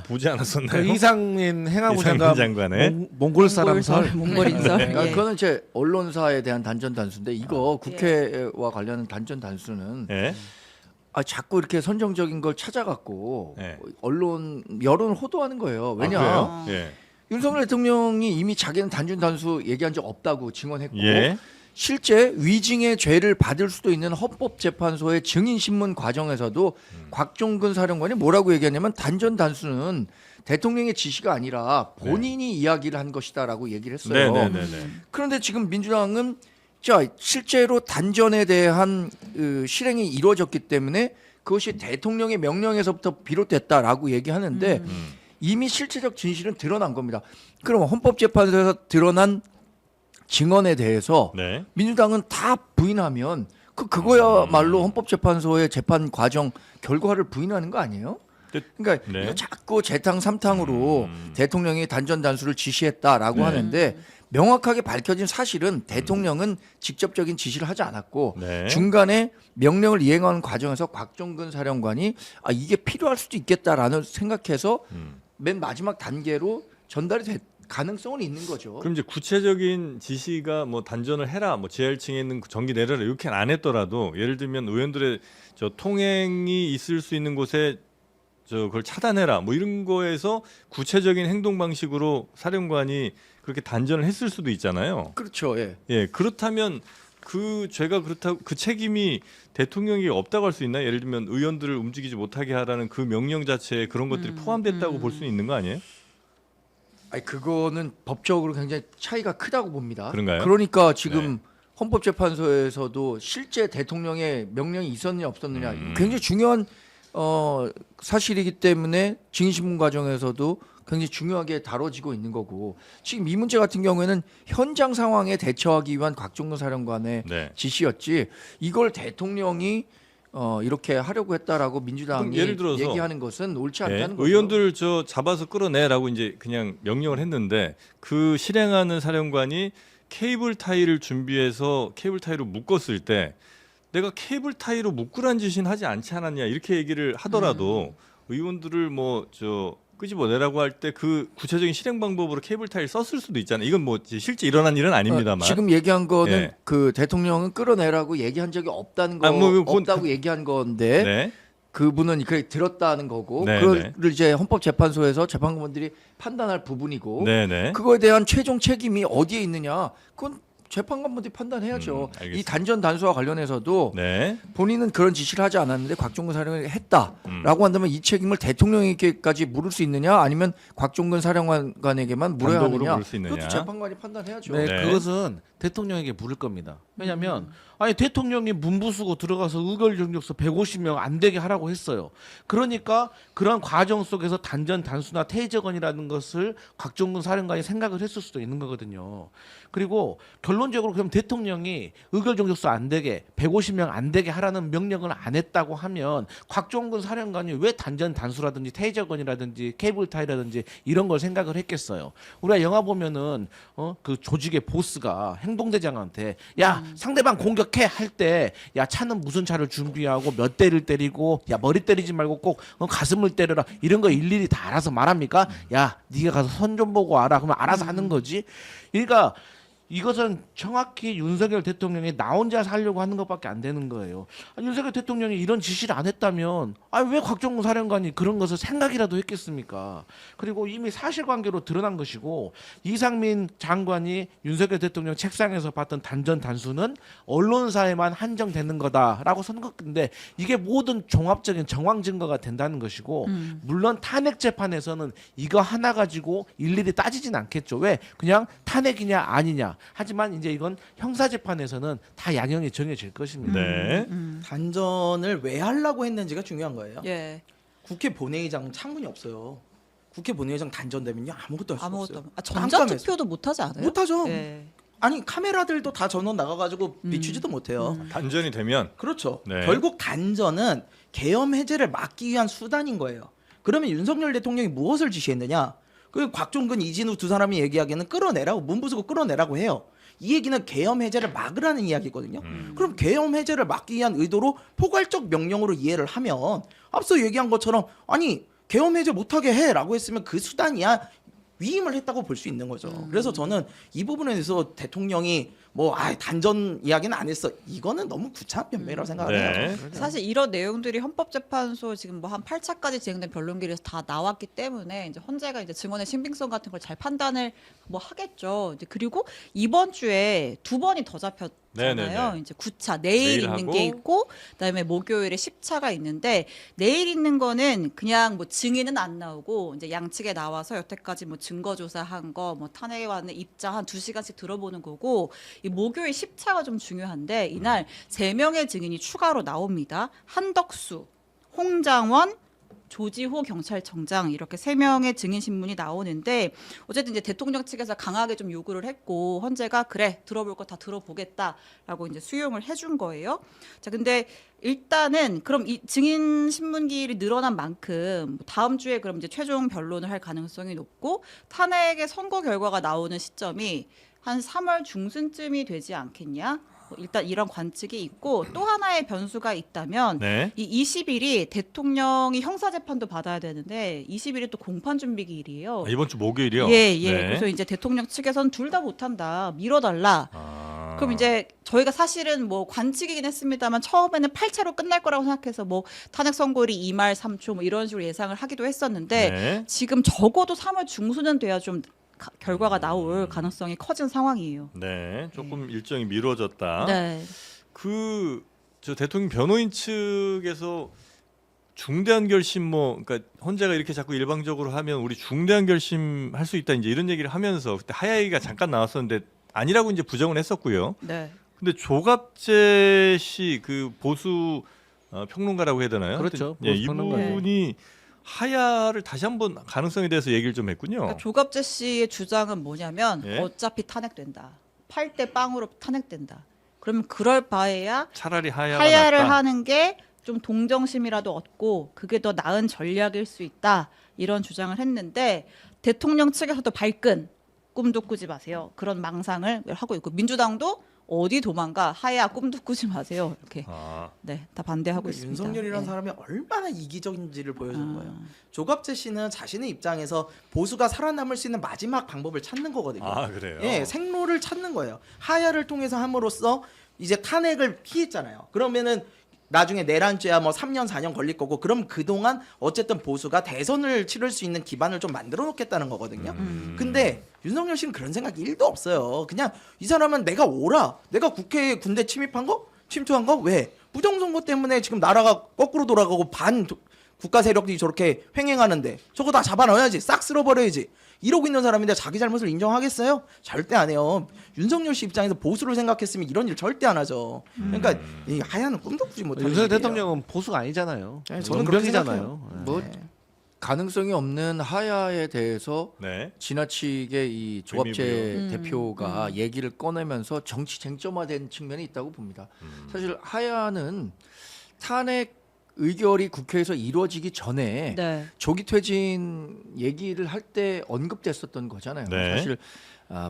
보지 않았었나요? 그 이상민 행안부 이상민 장관 장관의 몽골 사람설. 몽골 인설. 그러니까 예. 그거는 이제 언론사에 대한 단전 단수인데 이거 국회와 관련한 단전 단수는 네. 자꾸 이렇게 선정적인 걸 찾아갖고 네. 여론을 호도하는 거예요. 왜냐 아, 그래요? 예. 윤석열 대통령이 이미 자기는 단전 단수 얘기한 적 없다고 증언했고 예. 실제 위증의 죄를 받을 수도 있는 헌법재판소의 증인신문 과정에서도 곽종근 사령관이 뭐라고 얘기했냐면 단전 단수는 대통령의 지시가 아니라 본인이 이야기를 한 것이다라고 얘기를 했어요. 네네네. 그런데 지금 민주당은 자 실제로 단전에 대한 실행이 이루어졌기 때문에 그것이 대통령의 명령에서부터 비롯됐다라고 얘기하는데 음. 이미 실체적 진실은 드러난 겁니다. 그럼 헌법재판소에서 드러난 증언에 대해서 네. 민주당은 다 부인하면 그거야말로 헌법재판소의 재판 과정 결과를 부인하는 거 아니에요? 그러니까 네. 이거 자꾸 재탕 삼탕으로 대통령이 단전 단수를 지시했다라고 네. 하는데 명확하게 밝혀진 사실은 대통령은 직접적인 지시를 하지 않았고 네. 중간에 명령을 이행하는 과정에서 곽종근 사령관이 이게 필요할 수도 있겠다라는 생각해서 맨 마지막 단계로 전달이 될 가능성은 있는 거죠. 그럼 이제 구체적인 지시가 뭐 단전을 해라, 뭐 지하층에 있는 전기 내려라 이렇게는 안 했더라도 예를 들면 의원들의 저 통행이 있을 수 있는 곳에 그걸 차단해라, 뭐 이런 거에서 구체적인 행동 방식으로 사령관이 그렇게 단전을 했을 수도 있잖아요. 그렇죠. 예. 예, 그렇다면 그 죄가 그렇다고 그 책임이 대통령이 없다고 할 수 있나요? 예를 들면 의원들을 움직이지 못하게 하라는 그 명령 자체에 그런 것들이 포함됐다고 볼 수 있는 거 아니에요? 아니 그거는 법적으로 굉장히 차이가 크다고 봅니다. 그런가요? 그러니까 지금 헌법재판소에서도 실제 대통령의 명령이 있었느냐 없었느냐 굉장히 중요한 사실이기 때문에 증인신문 과정에서도 굉장히 중요하게 다뤄지고 있는 거고 지금 이 문제 같은 경우에는 현장 상황에 대처하기 위한 곽종근 사령관의 네. 지시였지 이걸 대통령이 이렇게 하려고 했다라고 민주당이 예를 들어서 얘기하는 것은 옳지 네, 않다는 거죠. 의원들 저 잡아서 끌어내라고 이제 그냥 명령을 했는데 그 실행하는 사령관이 케이블 타이를 준비해서 케이블 타이로 묶었을 때 내가 케이블 타이로 묶으란 짓은 하지 않지 않았냐 이렇게 얘기를 하더라도 의원들을 뭐 저 끄집어내라고 할 때 그 구체적인 실행 방법으로 케이블 타이를 썼을 수도 있잖아요. 이건 뭐 실제 일어난 일은 아닙니다만. 지금 얘기한 거는 예. 그 대통령은 끌어내라고 얘기한 적이 없다는 거 그건 없다고 얘기한 건데 네. 그분은 그게 들었다는 거고 네, 그걸 이제 헌법재판소에서 재판관들이 판단할 부분이고 네네. 그거에 대한 최종 책임이 어디에 있느냐 그건 재판관분들이 판단해야죠. 알겠습니다. 이 단전 단수와 관련해서도 네. 본인은 그런 지시를 하지 않았는데 곽종근 사령관이 했다라고 한다면 이 책임을 대통령에게까지 물을 수 있느냐 아니면 곽종근 사령관에게만 물어야 단독으로 하느냐 물을 수 있느냐. 그것도 재판관이 판단해야죠. 네, 네. 그것은 대통령에게 물을 겁니다. 왜냐하면 아니 대통령이 문부수고 들어가서 의결정력서 150명 안 되게 하라고 했어요. 그러니까 그런 과정 속에서 단전 단수나 퇴직원이라는 것을 곽종근 사령관이 생각을 했을 수도 있는 거거든요. 그리고 결론적으로 그럼 대통령이 의결정력서 안 되게 150명 안 되게 하라는 명령을 안 했다고 하면 곽종근 사령관이 왜 단전 단수라든지 퇴직원이라든지 케이블 타이라든지 이런 걸 생각을 했겠어요. 우리가 영화 보면은 그 조직의 보스가 행동대장한테 야 상대방 공격해 할 때 야 차는 무슨 차를 준비하고 몇 대를 때리고 야 머리 때리지 말고 꼭 가슴을 때려라 이런 거 일일이 다 알아서 말합니까? 야 네가 가서 선 좀 보고 와라 그러면 알아서 하는 거지. 그러니까 이것은 정확히 윤석열 대통령이 나 혼자 살려고 하는 것밖에 안 되는 거예요. 윤석열 대통령이 이런 지시를 안 했다면 왜 곽종근 사령관이 그런 것을 생각이라도 했겠습니까? 그리고 이미 사실관계로 드러난 것이고 이상민 장관이 윤석열 대통령 책상에서 봤던 단전 단수는 언론사에만 한정되는 거다라고 선 건데 이게 모든 종합적인 정황 증거가 된다는 것이고 물론 탄핵 재판에서는 이거 하나 가지고 일일이 따지진 않겠죠. 왜? 그냥 탄핵이냐 아니냐. 하지만 이제 이건 형사재판에서는 다 양형이 정해질 것입니다. 네. 단전을 왜 하려고 했는지가 중요한 거예요. 예. 국회 본회의장 창문이 없어요. 국회 본회의장 단전되면요 아무것도 할 수가 아무것도 없어요. 전자투표도 못하지 않아요? 못하죠. 예. 아니 카메라들도 다 전원 나가가지고 비추지도 못해요. 단전이 되면 그렇죠. 네. 결국 단전은 계엄 해제를 막기 위한 수단인 거예요. 그러면 윤석열 대통령이 무엇을 지시했느냐? 그 곽종근, 이진우 두 사람이 얘기하기에는 끌어내라고 문부수고 끌어내라고 해요. 이 얘기는 계엄 해제를 막으라는 이야기거든요. 그럼 계엄 해제를 막기 위한 의도로 포괄적 명령으로 이해를 하면 앞서 얘기한 것처럼 아니 계엄 해제 못하게 해라고 했으면 그 수단이야 위임을 했다고 볼 수 있는 거죠. 그래서 저는 이 부분에 대해서 대통령이 뭐 단전 이야기는 안 했어. 이거는 너무 구차한 변명이라고 생각을 네. 해요. 사실 이런 내용들이 헌법재판소 지금 뭐 한 8차까지 진행된 변론기일에서 다 나왔기 때문에 이제 헌재가 이제 증언의 신빙성 같은 걸 잘 판단을 뭐 하겠죠. 이제 그리고 이번 주에 2번이 더 잡혔잖아요. 네네네. 이제 9차 내일 있는 하고. 게 있고 그다음에 목요일에 10차가 있는데 내일 있는 거는 그냥 뭐 증인은 안 나오고 이제 양측에 나와서 여태까지 뭐 증거 조사한 거 뭐 탄핵에 왔는 입장 한 2시간씩 들어보는 거고 이 목요일 10차가 좀 중요한데 이날 3명의 증인이 추가로 나옵니다. 한덕수 홍장원, 조지호 경찰청장 이렇게 3명의 증인 신문이 나오는데 어쨌든 이제 대통령 측에서 강하게 좀 요구를 했고 헌재가 그래 들어볼 거 다 들어보겠다라고 이제 수용을 해준 거예요. 자 근데 일단은 그럼 이 증인 신문기일이 늘어난 만큼 다음 주에 그럼 이제 최종 변론을 할 가능성이 높고 탄핵의 선고 결과가 나오는 시점이 한 3월 중순쯤이 되지 않겠냐? 일단 이런 관측이 있고 또 하나의 변수가 있다면 네. 이 20일이 대통령이 형사재판도 받아야 되는데 20일이 또 공판준비기일이에요. 아, 이번 주 목요일이요. 예. 네. 그래서 이제 대통령 측에서는 둘 다 못한다. 미뤄달라. 그럼 이제 저희가 사실은 뭐 관측이긴 했습니다만 처음에는 8차로 끝날 거라고 생각해서 뭐 탄핵 선고일이 2말 3초 뭐 이런 식으로 예상을 하기도 했었는데 네. 지금 적어도 3월 중순은 돼야 좀 결과가 나올 가능성이 커진 상황이에요. 네, 조금 일정이 미뤄졌다. 네. 저 대통령 변호인 측에서 중대한 결심 그러니까 헌재가 이렇게 자꾸 일방적으로 하면 우리 중대한 결심 할 수 있다 이제 이런 얘기를 하면서 그때 하야 얘기가 잠깐 나왔었는데 아니라고 이제 부정을 했었고요. 네. 근데 조갑재 씨 그 보수 평론가라고 해야 되나요? 그렇죠. 예, 보수 평론가죠. 이분이 하야를 다시 한번 가능성에 대해서 얘기를 좀 했군요. 그러니까 조갑재 씨의 주장은 뭐냐면 예? 어차피 탄핵된다. 8대 0으로 탄핵된다. 그러면 그럴 바에야 차라리 하야가 하야를 낫다. 하는 게 좀 동정심이라도 얻고 그게 더 나은 전략일 수 있다. 이런 주장을 했는데 대통령 측에서도 발끈 꿈도 꾸지 마세요. 그런 망상을 하고 있고 민주당도 어디 도망가 하야 꿈도 꾸지 마세요. 이렇게 아, 네, 다 반대하고 그러니까 있습니다. 윤석열이라는 네. 사람이 얼마나 이기적인지를 보여준 아. 거예요. 조갑재 씨는 자신의 입장에서 보수가 살아남을 수 있는 마지막 방법을 찾는 거거든요. 아 그래요. 예, 생로를 찾는 거예요. 하야를 통해서 함으로써 이제 탄핵을 피했잖아요. 그러면은 나중에 내란죄야 뭐 3년 4년 걸릴 거고 그럼 그동안 어쨌든 보수가 대선을 치를 수 있는 기반을 좀 만들어 놓겠다는 거거든요. 근데 윤석열 씨는 그런 생각이 1도 없어요. 그냥 이 사람은 내가 오라. 내가 국회에 군대 침입한 거? 침투한 거? 왜? 부정선거 때문에 지금 나라가 거꾸로 돌아가고 국가 세력들이 저렇게 횡행하는데 저거 다 잡아 넣어야지. 싹 쓸어버려야지. 이러고 있는 사람인데 자기 잘못을 인정하겠어요? 절대 안 해요. 윤석열 씨 입장에서 보수를 생각했으면 이런 일 절대 안 하죠. 그러니까 이 하야는 꿈도 꾸지 못하는 윤석열 일이에요. 대통령은 보수가 아니잖아요. 네, 저는 그렇게 명병이잖아요. 뭐 가능성이 없는 하야에 대해서 네. 지나치게 이 조갑재 의미부여. 대표가 얘기를 꺼내면서 정치 쟁점화된 측면이 있다고 봅니다. 사실 하야는 탄핵 의결이 국회에서 이루어지기 전에 네. 조기 퇴진 얘기를 할 때 언급됐었던 거잖아요. 네. 사실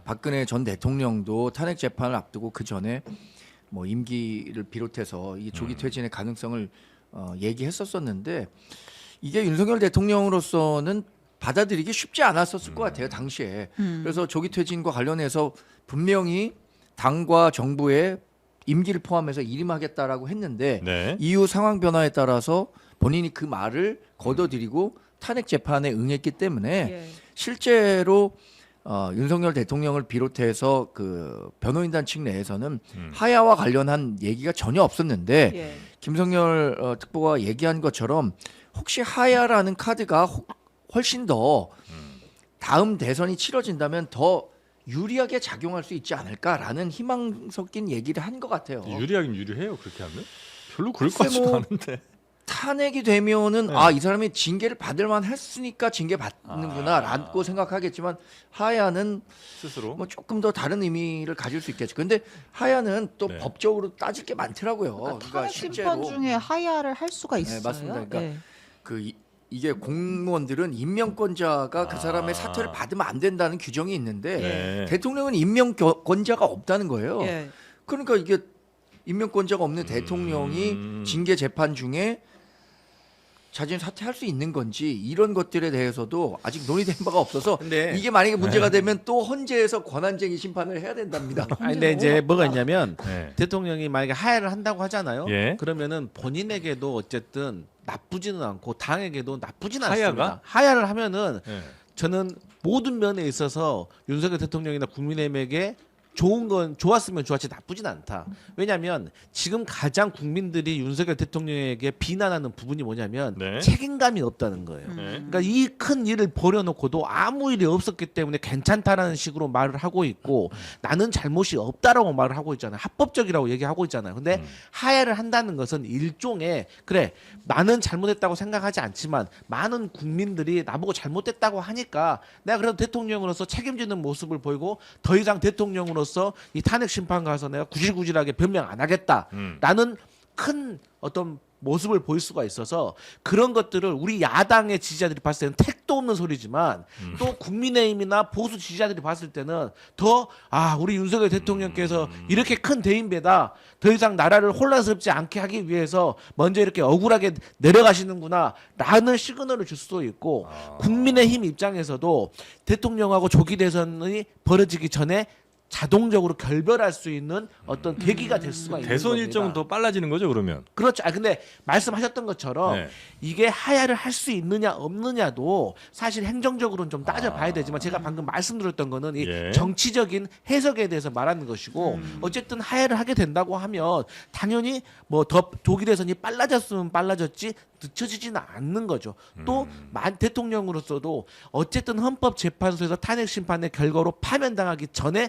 박근혜 전 대통령도 탄핵 재판을 앞두고 그 전에 뭐 임기를 비롯해서 이 조기 퇴진의 가능성을 얘기했었었는데 이게 윤석열 대통령으로서는 받아들이기 쉽지 않았었을 것 같아요 당시에. 그래서 조기 퇴진과 관련해서 분명히 당과 정부의 임기를 포함해서 일임하겠다라고 했는데 네. 이후 상황 변화에 따라서 본인이 그 말을 거둬들이고 탄핵 재판에 응했기 때문에 예. 실제로 윤석열 대통령을 비롯해서 그 변호인단 측 내에서는 하야와 관련한 얘기가 전혀 없었는데 예. 김성열 특보가 얘기한 것처럼 혹시 하야라는 카드가 훨씬 더 다음 대선이 치러진다면 더 유리하게 작용할 수 있지 않을까라는 희망 섞인 얘기를 한 것 같아요. 유리하긴 유리해요 그렇게 하면? 별로 그럴 것 글쎄 같지도 뭐 않은데. 탄핵이 되면은 네. 이 사람이 징계를 받을 만했으니까 징계 받는구나라고 생각하겠지만 하야는 스스로. 뭐 조금 더 다른 의미를 가질 수 있겠죠. 근데 하야는 또 네. 법적으로 따질 게 많더라고요. 그러니까 그러니까 탄핵 심판 중에 하야를 할 수가 있어요. 맞습니다. 그러니까 네. 이게 공무원들은 임명권자가 그 사람의 사퇴를 받으면 안 된다는 규정이 있는데 네. 대통령은 임명권자가 없다는 거예요. 예. 그러니까 이게 임명권자가 없는 대통령이 징계 재판 중에 자진 사퇴할 수 있는 건지 이런 것들에 대해서도 아직 논의된 바가 없어서 근데 이게 만약에 문제가 되면 또 헌재에서 권한쟁의 심판을 해야 된답니다. 아니 근데 이제 뭐가 있냐면 네. 대통령이 만약에 하야를 한다고 하잖아요. 예. 그러면은 본인에게도 어쨌든 나쁘지는 않고 당에게도 나쁘지는 하야가? 않습니다. 하야를 하면은 네. 저는 모든 면에 있어서 윤석열 대통령이나 국민의힘에게 좋았으면 좋았지 나쁘진 않다. 왜냐하면 지금 가장 국민들이 윤석열 대통령에게 비난하는 부분이 뭐냐면 네. 책임감이 없다는 거예요. 네. 그러니까 이 큰 일을 벌여놓고도 아무 일이 없었기 때문에 괜찮다라는 식으로 말을 하고 있고 나는 잘못이 없다라고 말을 하고 있잖아요. 합법적이라고 얘기하고 있잖아요. 근데 하야를 한다는 것은 일종의 그래 나는 잘못했다고 생각하지 않지만 많은 국민들이 나보고 잘못됐다고 하니까 내가 그래도 대통령으로서 책임지는 모습을 보이고 더 이상 대통령으로서 이 탄핵 심판 가서 내가 구질구질하게 변명 안 하겠다라는 큰 어떤 모습을 보일 수가 있어서 그런 것들을 우리 야당의 지지자들이 봤을 때는 택도 없는 소리지만 또 국민의힘이나 보수 지지자들이 봤을 때는 더 우리 윤석열 대통령께서 이렇게 큰 대인배다 더 이상 나라를 혼란스럽지 않게 하기 위해서 먼저 이렇게 억울하게 내려가시는구나 라는 시그널을 줄 수도 있고 국민의힘 입장에서도 대통령하고 조기 대선이 벌어지기 전에 자동적으로 결별할 수 있는 어떤 계기가 될 수가 있는 대선 겁니다. 일정은 더 빨라지는 거죠, 그러면? 그렇죠. 근데 말씀하셨던 것처럼 네. 이게 하야를 할 수 있느냐 없느냐도 사실 행정적으로는 좀 따져봐야 되지만 제가 방금 말씀드렸던 거는 이 예. 정치적인 해석에 대해서 말하는 것이고 어쨌든 하야를 하게 된다고 하면 당연히 뭐 더 조기 대선이 빨라졌으면 빨라졌지 늦춰지지는 않는 거죠. 또 대통령으로서도 어쨌든 헌법재판소에서 탄핵 심판의 결과로 파면당하기 전에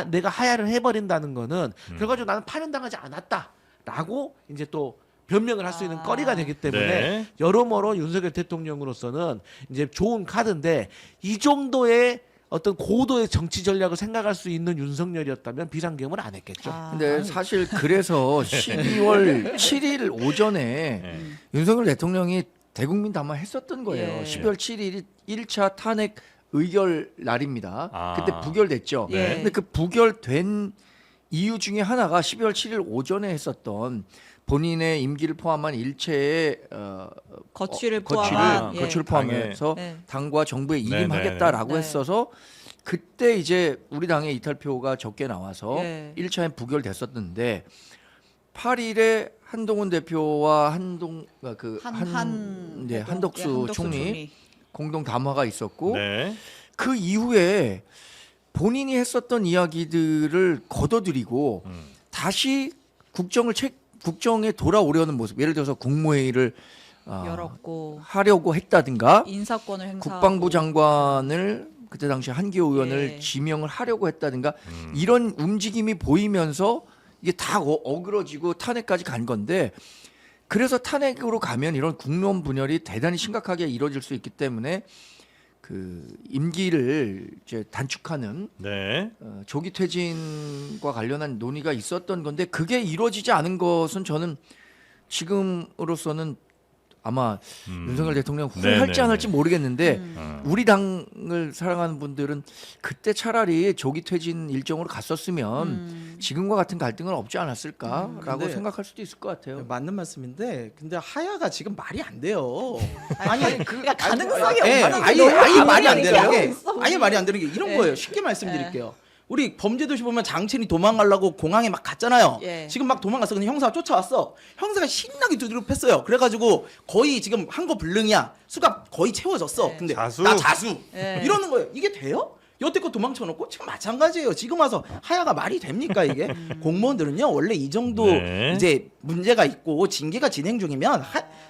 내가 하야를 해버린다는 거는 결과적으로 나는 파면당하지 않았다라고 이제 또 변명을 할 수 있는 거리가 되기 때문에 네. 여러모로 윤석열 대통령으로서는 이제 좋은 카드인데 이 정도의 어떤 고도의 정치 전략을 생각할 수 있는 윤석열이었다면 비상계엄을 안 했겠죠. 근데 사실 그래서 12월 7일 오전에 윤석열 대통령이 대국민 담화했었던 거예요. 예. 12월 7일이 1차 탄핵 의결 날입니다. 그때 아. 부결됐죠. 예. 근데 그 부결된 이유 중에 하나가 12월 7일 오전에 했었던 본인의 임기를 포함한 일체의 거취를 포함한 예. 거취를 포함해서 네. 당과 정부에 네, 일임하겠다라고 네. 했어서 그때 이제 우리 당의 이탈표가 적게 나와서 예. 1차에 부결됐었는데 8일에 한동훈 대표와 한덕수 총리 공동 담화가 있었고 네. 그 이후에 본인이 했었던 이야기들을 걷어들이고 다시 국정에 돌아오려는 모습. 예를 들어서 국무회의를 열었고 하려고 했다든가 인사권을 행사하고 국방부 장관을 그때 당시 한기호 의원을 예. 지명을 하려고 했다든가 이런 움직임이 보이면서 이게 다 어그러지고 탄핵까지 간 건데 그래서 탄핵으로 가면 이런 국론 분열이 대단히 심각하게 이루어질 수 있기 때문에 그 임기를 이제 단축하는 네. 조기 퇴진과 관련한 논의가 있었던 건데 그게 이루어지지 않은 것은 저는 지금으로서는 아마 윤석열 대통령 후회할지 네네네. 안 할지 모르겠는데 우리 당을 사랑하는 분들은 그때 차라리 조기 퇴진 일정으로 갔었으면 지금과 같은 갈등은 없지 않았을까라고 근데 생각할 수도 있을 것 같아요. 맞는 말씀인데 근데 하야가 지금 말이 안 돼요. 그러니까 가능성이 예, 없는 아예 말이 안 되는 얘기하고 게 있어. 아예 말이 안 되는 게 이런 예. 거예요. 쉽게 말씀드릴게요. 우리 범죄도시 보면 장첸이 도망가려고 공항에 막 갔잖아요. 예. 지금 막 도망갔어. 근데 형사가 쫓아왔어. 형사가 신나게 두드려 팼어요. 그래가지고 거의 지금 한 거 불능이야. 수가 거의 채워졌어. 예. 근데 자수? 나 자수 예. 이러는 거예요. 이게 돼요? 여태껏 도망쳐놓고 지금 마찬가지예요. 지금 와서 하야가 말이 됩니까 이게? 공무원들은요 원래 이 정도 네. 이제 문제가 있고 징계가 진행 중이면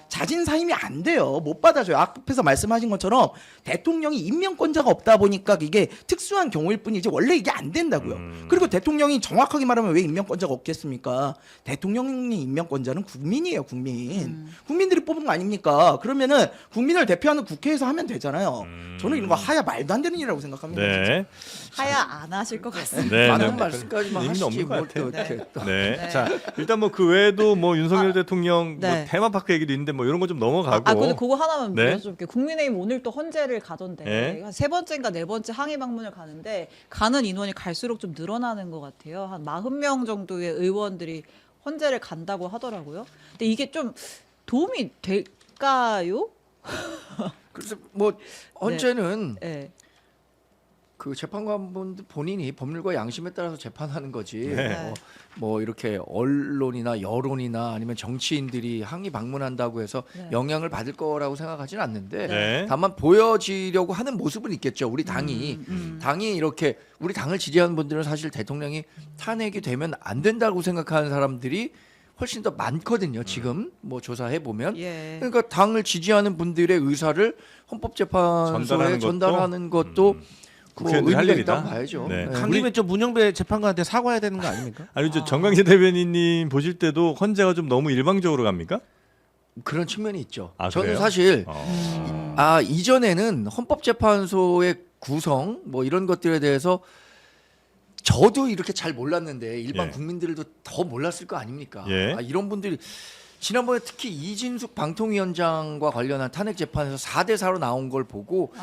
자진 사임이 안 돼요. 못 받아줘요. 앞에서 말씀하신 것처럼 대통령이 임명권자가 없다 보니까 이게 특수한 경우일 뿐이지 원래 이게 안 된다고요. 그리고 대통령이 정확하게 말하면 왜 임명권자가 없겠습니까? 대통령이 임명권자는 국민이에요. 국민들이 뽑은 거 아닙니까? 그러면은 국민을 대표하는 국회에서 하면 되잖아요. 저는 이런 거 하야 말도 안 되는 일이라고 생각합니다. 네. 하야 안 하실 것 같습니다. 네. 많은 네. 말씀까지만 의미는 하시지 없는 것 뭘 같아요. 또 이렇게 또. 네. 네. 자, 일단 뭐 그 외에도 뭐 윤석열 대통령 뭐 네. 테마파크 얘기도 있는데 뭐 이런 거 좀 넘어가고. 근데 그거 하나만 네. 물어줄게요. 국민의힘 오늘 또 헌재를 가던데 네. 한 세 번째인가 네 번째 항의 방문을 가는데 가는 인원이 갈수록 좀 늘어나는 것 같아요. 한 40명 정도의 의원들이 헌재를 간다고 하더라고요. 근데 이게 좀 도움이 될까요? 그래서 뭐 헌재는 네. 그 재판관분들 본인이 법률과 양심에 따라서 재판하는 거지. 네. 뭐 이렇게 언론이나 여론이나 아니면 정치인들이 항의 방문한다고 해서 네. 영향을 받을 거라고 생각하지는 않는데 네. 다만 보여지려고 하는 모습은 있겠죠. 우리 당이 당이 이렇게 우리 당을 지지하는 분들은 사실 대통령이 탄핵이 되면 안 된다고 생각하는 사람들이 훨씬 더 많거든요. 지금 뭐 조사해 보면. 예. 그러니까 당을 지지하는 분들의 의사를 헌법재판소에 전달하는 것도 뭐 국회의원들이 할 의미가 일이다. 있다고 봐야죠. 네. 네. 간 김에 좀 문영배 재판관한테 사과해야 되는 거 아닙니까? 아니 저 정강재 대변인님 보실 때도 헌재가 좀 너무 일방적으로 갑니까? 그런 측면이 있죠. 아, 저는 그래요? 사실 어. 이전에는 헌법재판소의 구성 뭐 이런 것들에 대해서 저도 이렇게 잘 몰랐는데 일반 예. 국민들도 더 몰랐을 거 아닙니까? 예. 이런 분들이 지난번에 특히 이진숙 방통위원장과 관련한 탄핵 재판에서 4대 4로 나온 걸 보고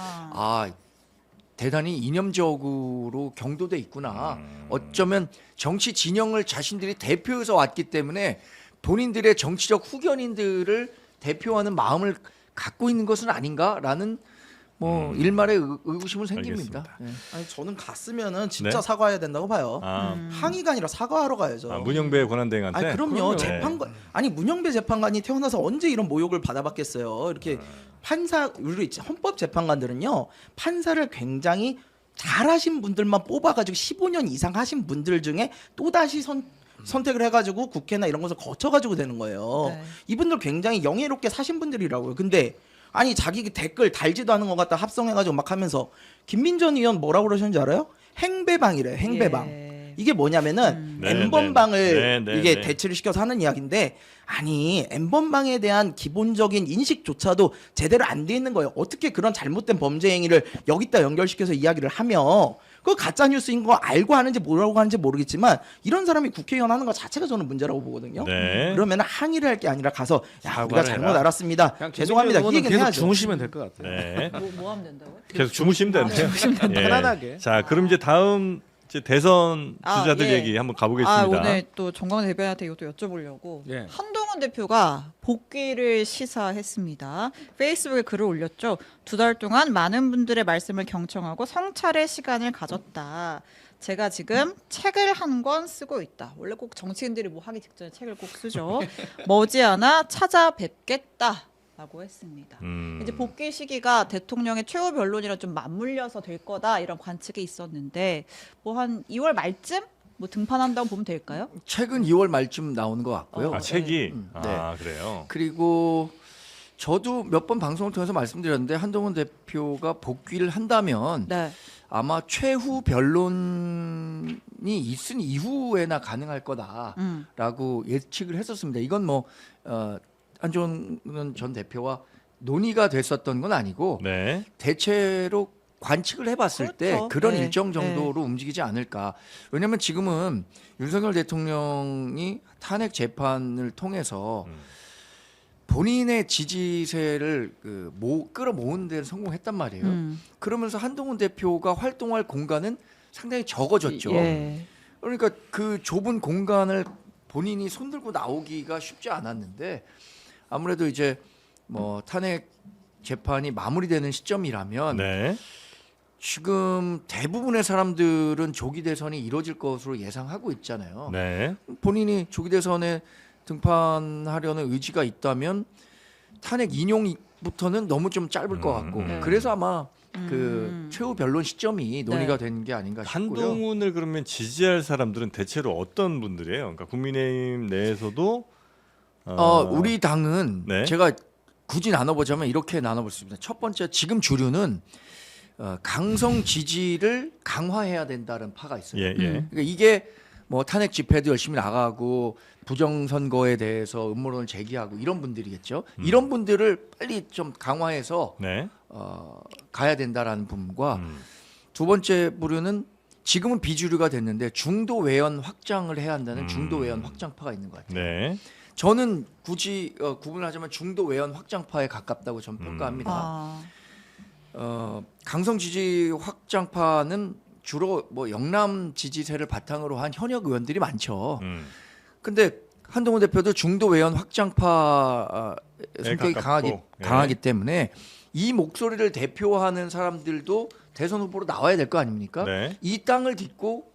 대단히 이념적으로 경도돼 있구나. 어쩌면 정치 진영을 자신들이 대표해서 왔기 때문에 본인들의 정치적 후견인들을 대표하는 마음을 갖고 있는 것은 아닌가라는 뭐 일말의 의구심은 생깁니다. 알겠습니다. 네. 아니 저는 갔으면은 진짜 네? 사과해야 된다고 봐요. 아, 항의가 아니라 사과하러 가야죠. 문영배 권한대행한테. 아니 그럼요. 그럼요. 재판관 아니 문영배 재판관이 태어나서 언제 이런 모욕을 받아봤겠어요. 이렇게 판사 우리 헌법 재판관들은요 판사를 굉장히 잘하신 분들만 뽑아가지고 15년 이상 하신 분들 중에 또 다시 선택을 해가지고 국회나 이런 것을 거쳐가지고 되는 거예요. 네. 이분들 굉장히 영예롭게 사신 분들이라고요. 근데 아니 자기 댓글 달지도 않은 것 같다 합성해가지고 막 하면서 김민전 의원 뭐라고 그러셨는지 알아요? 행배방이래. 행배방. 예. 이게 뭐냐면은 네, N번방을 네, 네, 이게 네. 대치를 시켜서 하는 이야기인데 아니 N번방에 대한 기본적인 인식조차도 제대로 안 돼 있는 거예요. 어떻게 그런 잘못된 범죄 행위를 여기다 연결시켜서 이야기를 하며 그 가짜 뉴스인 거 알고 하는지 뭐라고 하는지 모르겠지만 이런 사람이 국회의원 하는 것 자체가 저는 문제라고 보거든요. 네. 그러면 항의를 할 게 아니라 가서 야 우리가 사과를 잘못 해라. 알았습니다. 그냥 죄송합니다. 이 김민정 얘기는 의원은 계속 해야죠. 주무시면 될 것 같아요. 네. 뭐 하면 된다고요? 계속 주무시면 되네요. 예. 편안하게. 자, 그럼 이제 다음 이제 대선 주자들 예. 얘기 한번 가보겠습니다. 오늘 또 정광 대변한테 이것도 여쭤보려고 예. 한동훈 대표가 복귀를 시사했습니다. 페이스북에 글을 올렸죠. 2달 동안 많은 분들의 말씀을 경청하고 성찰의 시간을 가졌다. 제가 지금 책을 한 권 쓰고 있다. 원래 꼭 정치인들이 뭐 하기 직전에 책을 꼭 쓰죠. 머지않아 찾아뵙겠다. 라고 했습니다. 이제 복귀 시기가 대통령의 최후 변론이랑 좀 맞물려서 될 거다 이런 관측이 있었는데 뭐 한 2월 말쯤 뭐 등판한다고 보면 될까요? 최근 2월 말쯤 나오는 것 같고요. 아, 책이 네. 아, 그래요. 그리고 저도 몇 번 방송을 통해서 말씀드렸는데 한동훈 대표가 복귀를 한다면 네. 아마 최후 변론이 있은 이후에나 가능할 거다라고 예측을 했었습니다. 이건 뭐 한동훈 전 대표와 논의가 됐었던 건 아니고 네. 대체로 관측을 해봤을 때 그렇죠. 그런 네. 일정 정도로 움직이지 않을까. 왜냐하면 지금은 윤석열 대통령이 탄핵 재판을 통해서 본인의 지지세를 끌어모으는 데는 성공했단 말이에요. 그러면서 한동훈 대표가 활동할 공간은 상당히 적어졌죠. 예. 그러니까 그 좁은 공간을 본인이 손들고 나오기가 쉽지 않았는데 아무래도 이제 뭐 탄핵 재판이 마무리되는 시점이라면 네. 지금 대부분의 사람들은 조기 대선이 이루어질 것으로 예상하고 있잖아요. 네. 본인이 조기 대선에 등판하려는 의지가 있다면 탄핵 인용부터는 너무 좀 짧을 것 같고 그래서 아마 그 최후 변론 시점이 논의가 된 게 아닌가 싶고요. 한동훈을 그러면 지지할 사람들은 대체로 어떤 분들이에요? 그러니까 국민의힘 내에서도 우리 당은 네. 제가 굳이 나눠보자면 이렇게 나눠볼 수 있습니다. 첫 번째 지금 주류는 강성 지지를 강화해야 된다는 파가 있어요. 예, 예. 그러니까 이게 뭐 탄핵 집회도 열심히 나가고 부정선거에 대해서 음모론을 제기하고 이런 분들이겠죠. 이런 분들을 빨리 좀 강화해서 네. 가야 된다라는 부분과 두 번째 부류는 지금은 비주류가 됐는데 중도 외연 확장을 해야 한다는 중도 외연 확장파가 있는 것 같아요. 네. 저는 굳이 구분하자면 중도 외연 확장파에 가깝다고 저는 평가합니다. 강성 지지 확장파는 주로 뭐 영남 지지세를 바탕으로 한 현역 의원들이 많죠. 근데 한동훈 대표도 중도 외연 확장파 성격이 가깝고, 강하기 때문에 이 목소리를 대표하는 사람들도 대선 후보로 나와야 될 거 아닙니까? 네. 이 땅을 딛고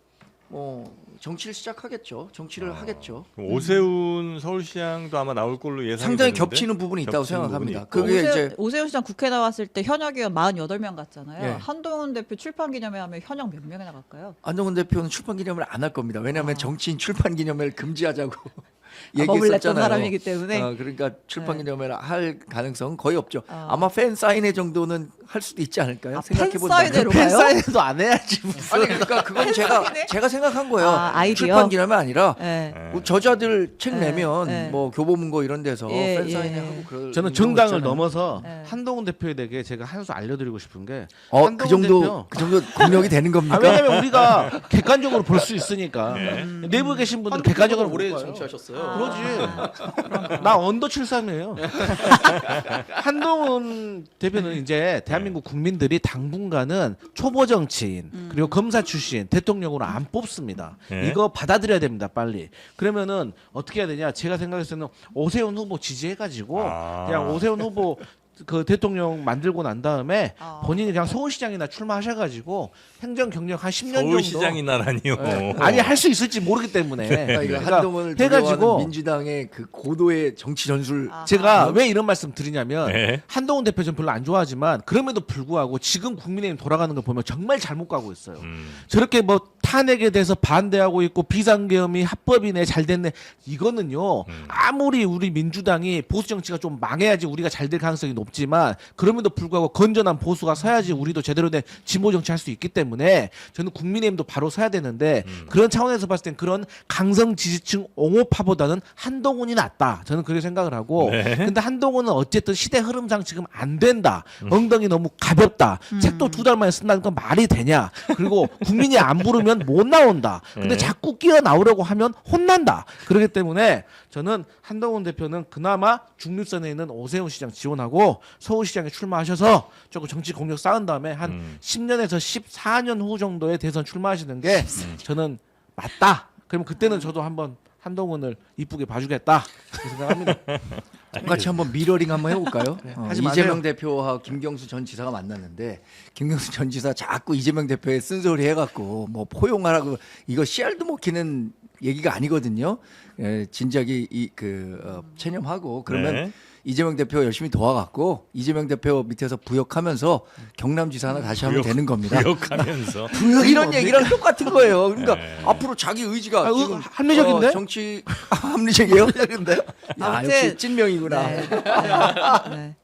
정치를 시작하겠죠. 정치를 하겠죠. 그럼 오세훈 서울시장도 아마 나올 걸로 예상이 상당히 되는데? 겹치는 부분이 있다고 겹치는 생각합니다. 부분이 그게 있고. 이제 오세훈 시장 국회 나왔을 때 현역 의원 48명 갔잖아요. 예. 한동훈 대표 출판 기념회 하면 현역 몇 명이나 갈까요? 안정훈 대표는 출판 기념회를 안 할 겁니다. 왜냐하면 정치인 출판 기념회를 금지하자고 버블 냈던 얘기했었잖아요. 사람이기 때문에. 그러니까 출판 네. 기념회를 할 가능성은 거의 없죠. 아마 팬 사인회 정도는 할 수도 있지 않을까요? 팬 생각해본다. 사인회로 팬 가요? 사인회도 안 해야지 무슨. 아니 그러니까 그건 제가 생각한 거예요. 아이디어? 출판 기념회 아니라 네. 뭐 저자들 책 네, 내면 네. 뭐 교보문고 이런 데서 예, 팬 사인회 예. 하고 그럴 저는 경우 정당을 있잖아요. 넘어서 네. 한동훈 대표에게 제가 한 수 알려드리고 싶은 게 그 한동훈 정도 그 정도 공력이 되는 겁니까? 왜냐면 우리가 객관적으로 볼 수 있으니까 내부에 계신 분들 객관적으로 오래 볼 거예요. 정치하셨어요. 그러지. 나 언더 73이에요. 한동훈 대표는 이제 대한민국 국민들이 당분간은 초보 정치인 그리고 검사 출신 대통령으로 안 뽑습니다. 네. 이거 받아들여야 됩니다, 빨리. 그러면은 어떻게 해야 되냐? 제가 생각했을 때는 오세훈 후보 지지해가지고 그냥 오세훈 후보 그 대통령 만들고 난 다음에 본인이 그냥 서울시장이나 출마하셔가지고 행정 경력 한 10년 정도 서울시장이나라니요. 네. 아니 할 수 있을지 모르기 때문에 그러니까 한동훈을 해가지고 해가지고 민주당의 그 고도의 정치 전술 제가 왜 이런 말씀 드리냐면 네. 한동훈 대표 전 별로 안 좋아하지만 그럼에도 불구하고 지금 국민의힘 돌아가는 걸 보면 정말 잘못 가고 있어요. 저렇게 뭐 탄핵에 대해서 반대하고 있고 비상계엄이 합법이네 잘 됐네 이거는요 아무리 우리 민주당이 보수 정치가 좀 망해야지 우리가 잘 될 가능성이 높지만 그럼에도 불구하고 건전한 보수가 서야지 우리도 제대로 된 진보 정치 할 수 있기 때문에 저는 국민의힘도 바로 서야 되는데 그런 차원에서 봤을 땐 그런 강성 지지층 옹호파보다는 한동훈이 낫다 저는 그렇게 생각을 하고 네. 근데 한동훈은 어쨌든 시대 흐름상 지금 안 된다 엉덩이 너무 가볍다 책도 2달 만에 쓴다는 건 말이 되냐 그리고 국민이 안 부르면 못 나온다 근데 네. 자꾸 끼어 나오려고 하면 혼난다 그렇기 때문에 저는 한동훈 대표는 그나마 중립선에 있는 오세훈 시장 지원하고 서울시장에 출마하셔서 조금 정치 공력 쌓은 다음에 한 10년에서 14년 후 정도에 대선 출마하시는 게 저는 맞다. 그러면 그때는 저도 한번 한동훈을 이쁘게 봐주겠다 그렇게 생각합니다. 같이 한번 미러링 한번 해볼까요? 하지 이재명 마세요. 대표와 김경수 전 지사가 만났는데 김경수 전 지사 자꾸 이재명 대표의 쓴소리 해갖고 뭐 포용하라고 이거 씨알도 먹히는 얘기가 아니거든요. 진작에 체념하고 그러면 네. 이재명 대표 열심히 도와갖고 이재명 대표 밑에서 부역하면서 경남지사 하나 다시 하면 되는 겁니다. 부역하면서 이런 얘기랑 똑같은 거예요. 그러니까 네. 앞으로 자기 의지가 아, 지금 합리적인데? 정치 합리적이에요. 근데 아무튼- 역시 찐명이구나. 네. 네.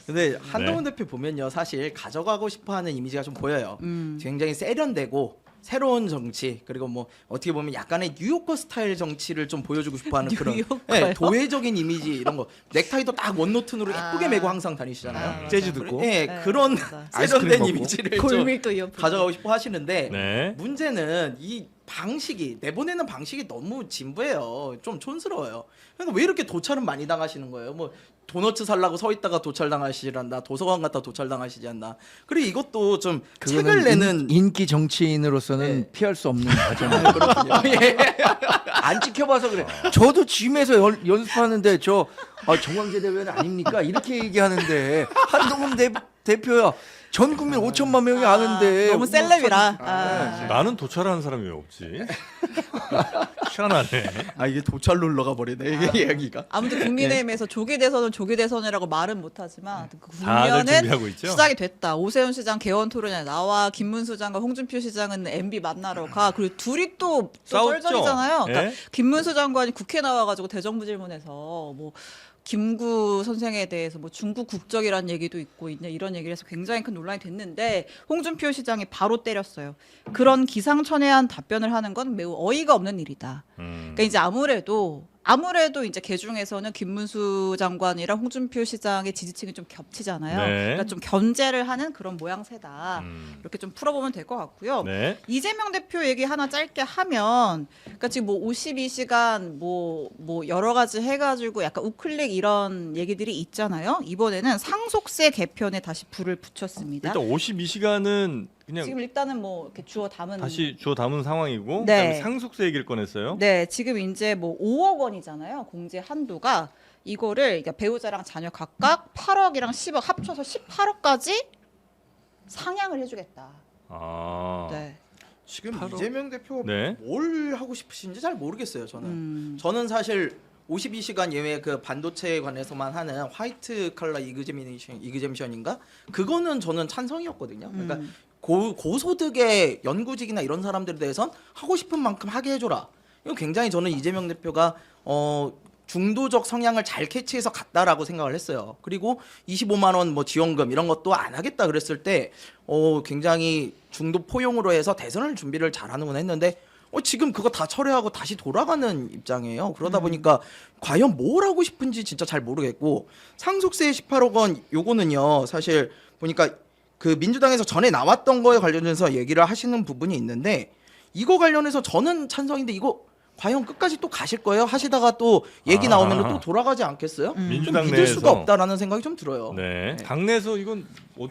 근데 한동훈 대표 보면요, 사실 가져가고 싶어하는 이미지가 좀 보여요. 굉장히 세련되고 새로운 정치 그리고 뭐 어떻게 보면 약간의 뉴요커 스타일 정치를 좀 보여주고 싶어하는 그런 뉴요커요? 도회적인 이미지 이런 거 넥타이도 딱 원노튼으로 예쁘게 메고 항상 다니시잖아요. 재즈 듣고. 그런 맞아. 아이스크림 세련된 먹고. 이미지를 좀 골밀도 이어폰 가져가고 싶어 하시는데 네. 문제는 이 방식이 내보내는 방식이 너무 진부해요. 좀 촌스러워요. 그러니까 왜 이렇게 도찰은 많이 당하시는 거예요? 뭐 도너츠 살라고 서 있다가 도찰 당하시란다. 도서관 갔다 도찰 당하시지 않나. 그리고 이것도 좀 책을 내는 인기 정치인으로서는 네. 피할 수 없는 과정이에요. 안 지켜봐서 그래. 저도 짐에서 연습하는데 정광재 대변인 아닙니까? 이렇게 얘기하는데 한동훈 대표야. 전 국민 5천만 명이 아는데 너무 셀럽이라. 나는 도찰하는 사람이 왜 없지? 희한하네. 아 이게 도찰로 올라가 버리네 이게 이야기가. 아무튼 국민의힘에서 조기 대선은 조기 대선이라고 말은 못하지만 그 다들 준비하고 국면은 있죠? 시작이 됐다. 오세훈 시장 개원 토론에 나와 김문수 장과 홍준표 시장은 MB 만나러 가. 그리고 둘이 또 싸웠죠? 썰전이잖아요. 그러니까 예? 김문수 장관이 국회 나와가지고 대정부 질문에서 뭐 김구 선생에 대해서 뭐 중국 국적이라는 얘기도 있고 있냐 이런 얘기를 해서 굉장히 큰 논란이 됐는데 홍준표 시장이 바로 때렸어요. 그런 기상천외한 답변을 하는 건 매우 어이가 없는 일이다. 그러니까 이제 아무래도 이제 개중에서는 김문수 장관이랑 홍준표 시장의 지지층이 좀 겹치잖아요. 네. 그러니까 좀 견제를 하는 그런 모양새다. 이렇게 좀 풀어보면 될 것 같고요. 네. 이재명 대표 얘기 하나 짧게 하면, 그러니까 지금 뭐 52시간 뭐 여러 가지 해가지고 약간 우클릭 이런 얘기들이 있잖아요. 이번에는 상속세 개편에 다시 불을 붙였습니다. 일단 52시간은 그냥 지금 일단은 뭐 이렇게 주워 담은 다시 주워 담은 상황이고 네. 그다음에 상속세 얘기를 꺼냈어요. 네, 지금 이제 뭐 5억 원이잖아요. 공제 한도가 이거를 그러니까 배우자랑 자녀 각각 8억이랑 10억 합쳐서 18억까지 상향을 해주겠다. 아. 네. 지금 바로- 이재명 대표가 네. 뭘 하고 싶으신지 잘 모르겠어요. 저는 저는 사실 52시간 예외 그 반도체에 관해서만 하는 화이트 칼라 이그제미션인가 그거는 저는 찬성이었거든요. 그러니까 고소득의 연구직이나 이런 사람들에 대해선 하고 싶은 만큼 하게 해줘라. 이거 굉장히 저는 이재명 대표가 중도적 성향을 잘 캐치해서 갔다라고 생각을 했어요. 그리고 25만 원 뭐 지원금 이런 것도 안 하겠다 그랬을 때 굉장히 중도 포용으로 해서 대선을 준비를 잘하는구나 했는데 지금 그거 다 철회하고 다시 돌아가는 입장이에요. 그러다 보니까 과연 뭘 하고 싶은지 진짜 잘 모르겠고 상속세 18억 원 요거는요. 사실 보니까 그 민주당에서 전에 나왔던 거에 관련해서 얘기를 하시는 부분이 있는데 이거 관련해서 저는 찬성인데 이거 과연 끝까지 또 가실 거예요? 하시다가 또 얘기 나오면 또 돌아가지 않겠어요? 민주당 좀 믿을 수가 내에서 없다라는 생각이 좀 들어요. 네. 당내에서 이건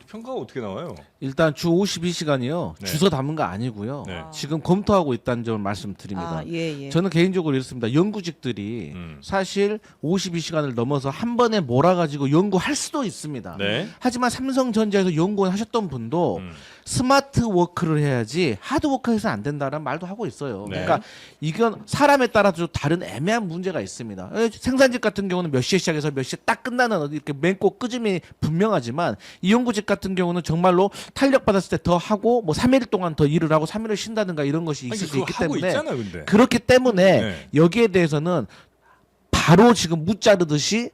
평가가 어떻게 나와요? 일단 주 52시간이요. 네. 주소 담은 거 아니고요. 네. 지금 검토하고 있다는 점을 말씀드립니다. 예. 저는 개인적으로 이렇습니다. 연구직들이 사실 52시간을 넘어서 한 번에 몰아가지고 연구할 수도 있습니다. 네. 하지만 삼성전자에서 연구원 하셨던 분도 스마트 워크를 해야지 하드 워크해서는 안 된다라는 말도 하고 있어요. 네. 그러니까 이건 사람에 따라서 다른 애매한 문제가 있습니다. 생산직 같은 경우는 몇 시에 시작해서 몇 시에 딱 끝나는 이렇게 맹고 끄짐이 분명하지만 이 연구직 같은 경우는 정말로 탄력 받았을 때 더 하고 뭐 3일 동안 더 일을 하고 3일을 쉰다든가 이런 것이 있을 수 그거 있기 하고 때문에 있잖아, 근데. 그렇기 때문에 네. 여기에 대해서는 바로 지금 무자르듯이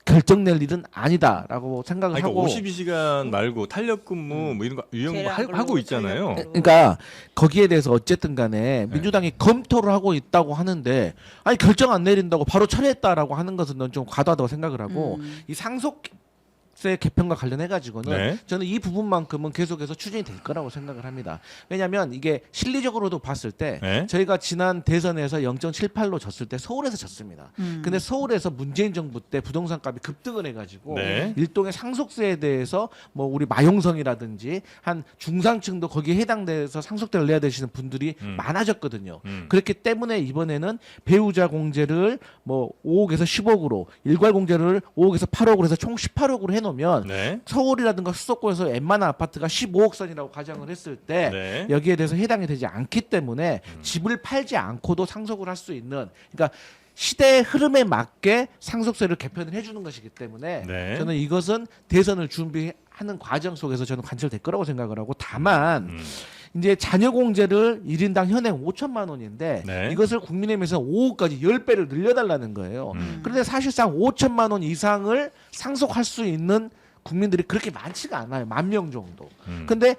결정낼 일은 아니다라고 생각을 그러니까 하고 52시간 말고 탄력 근무 뭐 이런 거 유형 계량 하고 근로, 있잖아요. 탄력 근로. 그러니까 거기에 대해서 어쨌든 간에 민주당이 검토를 하고 있다고 하는데 아니 결정 안 내린다고 바로 철회했다라고 하는 것은 넌 좀 과도하다고 생각을 하고 이 상속세 개편과 관련해 가지고는 네. 저는 이 부분만큼은 계속해서 추진이 될 거라고 생각을 합니다. 왜냐하면 이게 실리적으로도 봤을 때 네. 저희가 지난 대선에서 0.78로 졌을 때 서울에서 졌습니다. 근데 서울에서 문재인 정부 때 부동산 값이 급등을 해가지고 네. 일종의 상속세에 대해서 뭐 우리 마용성이라든지 한 중상층도 거기에 해당돼서 상속세를 내야 되시는 분들이 많아졌거든요. 그렇기 때문에 이번에는 배우자 공제를 뭐 5억에서 10억으로 일괄 공제를 5억에서 8억으로 해서 총 18억으로 해놓으면 네. 서울이라든가 수도권에서 웬만한 아파트가 15억 선이라고 가정을 했을 때 네. 여기에 대해서 해당이 되지 않기 때문에 집을 팔지 않고도 상속을 할 수 있는 그러니까 시대의 흐름에 맞게 상속세를 개편을 해주는 것이기 때문에 네. 저는 이것은 대선을 준비하는 과정 속에서 저는 관철될 거라고 생각을 하고 다만 이제 자녀 공제를 1인당 현행 5천만 원인데 네. 이것을 국민의힘에서 5억까지 10배를 늘려달라는 거예요. 그런데 사실상 5천만 원 이상을 상속할 수 있는 국민들이 그렇게 많지가 않아요. 10,000명 정도. 근데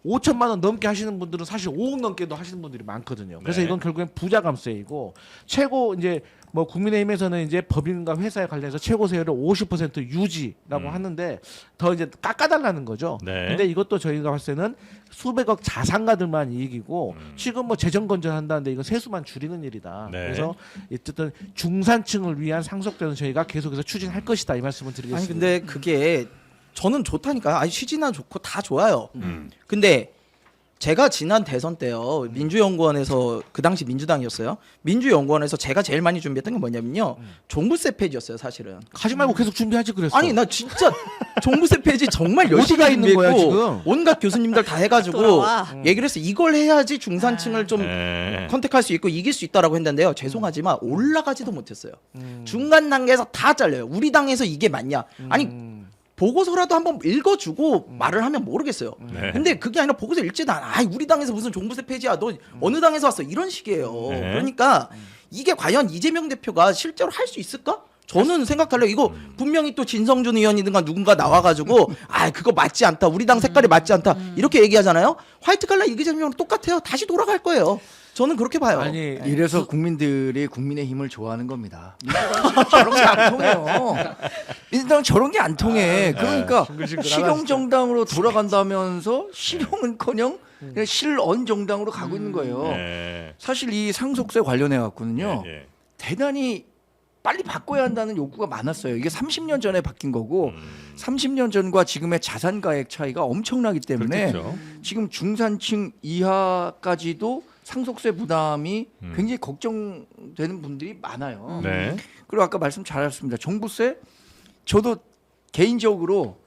5천만 원 넘게 하시는 분들은 사실 5억 넘게도 하시는 분들이 많거든요. 그래서 네. 이건 결국엔 부자감세이고 최고 이제 뭐 국민의힘에서는 이제 법인과 회사에 관련해서 최고 세율을 50% 유지라고 하는데 더 이제 깎아달라는 거죠. 네. 근데 이것도 저희가 봤을 때는 수백억 자산가들만 이익이고 지금 뭐 재정 건전한다는데 이건 세수만 줄이는 일이다. 네. 그래서 어쨌든 중산층을 위한 상속세는 저희가 계속해서 추진할 것이다 이 말씀을 드리겠습니다. 아니 근데 그게 저는 좋다니까요. 아니 취지나 좋고 다 좋아요. 근데 제가 지난 대선 때요 민주연구원에서 그 당시 민주당이었어요. 민주연구원에서 제가 제일 많이 준비했던 게 뭐냐면요 종부세 폐지였어요 사실은. 하지 말고 계속 준비하지 그랬어. 아니 나 진짜 종부세 폐지 정말 열심히 어디가 있는 거야, 준비했고 지금? 온갖 교수님들 다 해가지고 돌아와. 얘기를 했어. 이걸 해야지 중산층을 좀 네. 컨택할 수 있고 이길 수 있다라고 했는데요. 죄송하지만 올라가지도 못했어요. 중간 단계에서 다 잘려요. 우리 당에서 이게 맞냐? 아니 보고서라도 한번 읽어주고 말을 하면 모르겠어요. 네. 근데 그게 아니라 보고서 읽지도 않아. 아이 우리 당에서 무슨 종부세 폐지야. 너 어느 당에서 왔어? 이런 식이에요. 네. 그러니까 이게 과연 이재명 대표가 실제로 할 수 있을까? 저는 생각할래 이거 분명히 또 진성준 의원이든가 누군가 나와가지고 아 그거 맞지 않다 우리 당 색깔이 맞지 않다 이렇게 얘기하잖아요. 화이트 칼라 이재명은 똑같아요. 다시 돌아갈 거예요. 저는 그렇게 봐요. 아니 이래서 국민들이 국민의힘을 좋아하는 겁니다. 민주당은 저런 게 안 통해요. 민주당은 저런 게 안 통해. 그러니까 실용 정당으로 돌아간다면서 실용은커녕 그냥 실언 정당으로 가고 있는 거예요. 네. 사실 이 상속세 관련해 갖고는요 네. 대단히 빨리 바꿔야 한다는 요구가 많았어요. 이게 30년 전에 바뀐 거고 30년 전과 지금의 자산가액 차이가 엄청나기 때문에 그렇겠죠. 지금 중산층 이하까지도 상속세 부담이 굉장히 걱정되는 분들이 많아요. 네. 그리고 아까 말씀 잘하셨습니다. 종부세 저도 개인적으로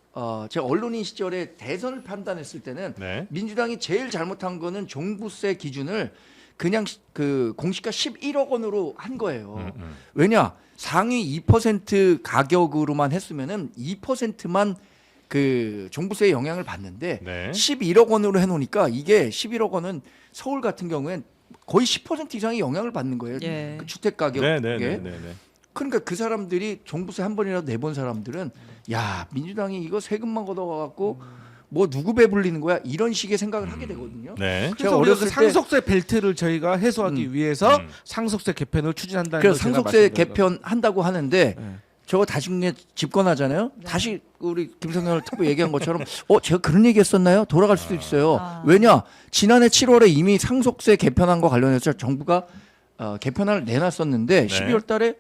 제가 언론인 시절에 대선을 판단했을 때는 네. 민주당이 제일 잘못한 거는 종부세 기준을 그냥 그 공시가 11억 원으로 한 거예요. 왜냐 상위 2% 가격으로만 했으면은 2%만 그 종부세의 영향을 받는데 네. 11억 원으로 해놓으니까 이게 11억 원은 서울 같은 경우엔 거의 10% 이상의 영향을 받는 거예요. 예. 그 주택 가격에. 네네네. 그러니까 그 사람들이 종부세 한 번이라도 내본 사람들은 야 민주당이 이거 세금만 걷어가갖고 뭐 누구 배불리는 거야 이런 식의 생각을 하게 되거든요. 네. 그래서 우리가 그 어렸을 때- 상속세 벨트를 저희가 해소하기 위해서 음. 상속세 개편을 추진한다는 그래서 걸 제가 상속세 말씀드린 개편 한다고 하는데 네. 저거 나중에 집권하잖아요. 다시 우리 김성열 특보 얘기한 것처럼 제가 그런 얘기했었나요? 돌아갈 수도 있어요. 아. 왜냐 지난해 7월에 이미 상속세 개편안과 관련해서 정부가 개편안을 내놨었는데 네. 12월달에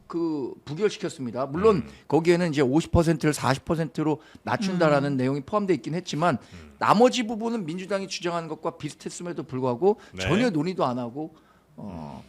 그 부결시켰습니다. 물론 거기에는 이제 50%를 40%로 낮춘다라는 내용이 포함되어 있긴 했지만 나머지 부분은 민주당이 주장하는 것과 비슷했음에도 불구하고 네. 전혀 논의도 안 하고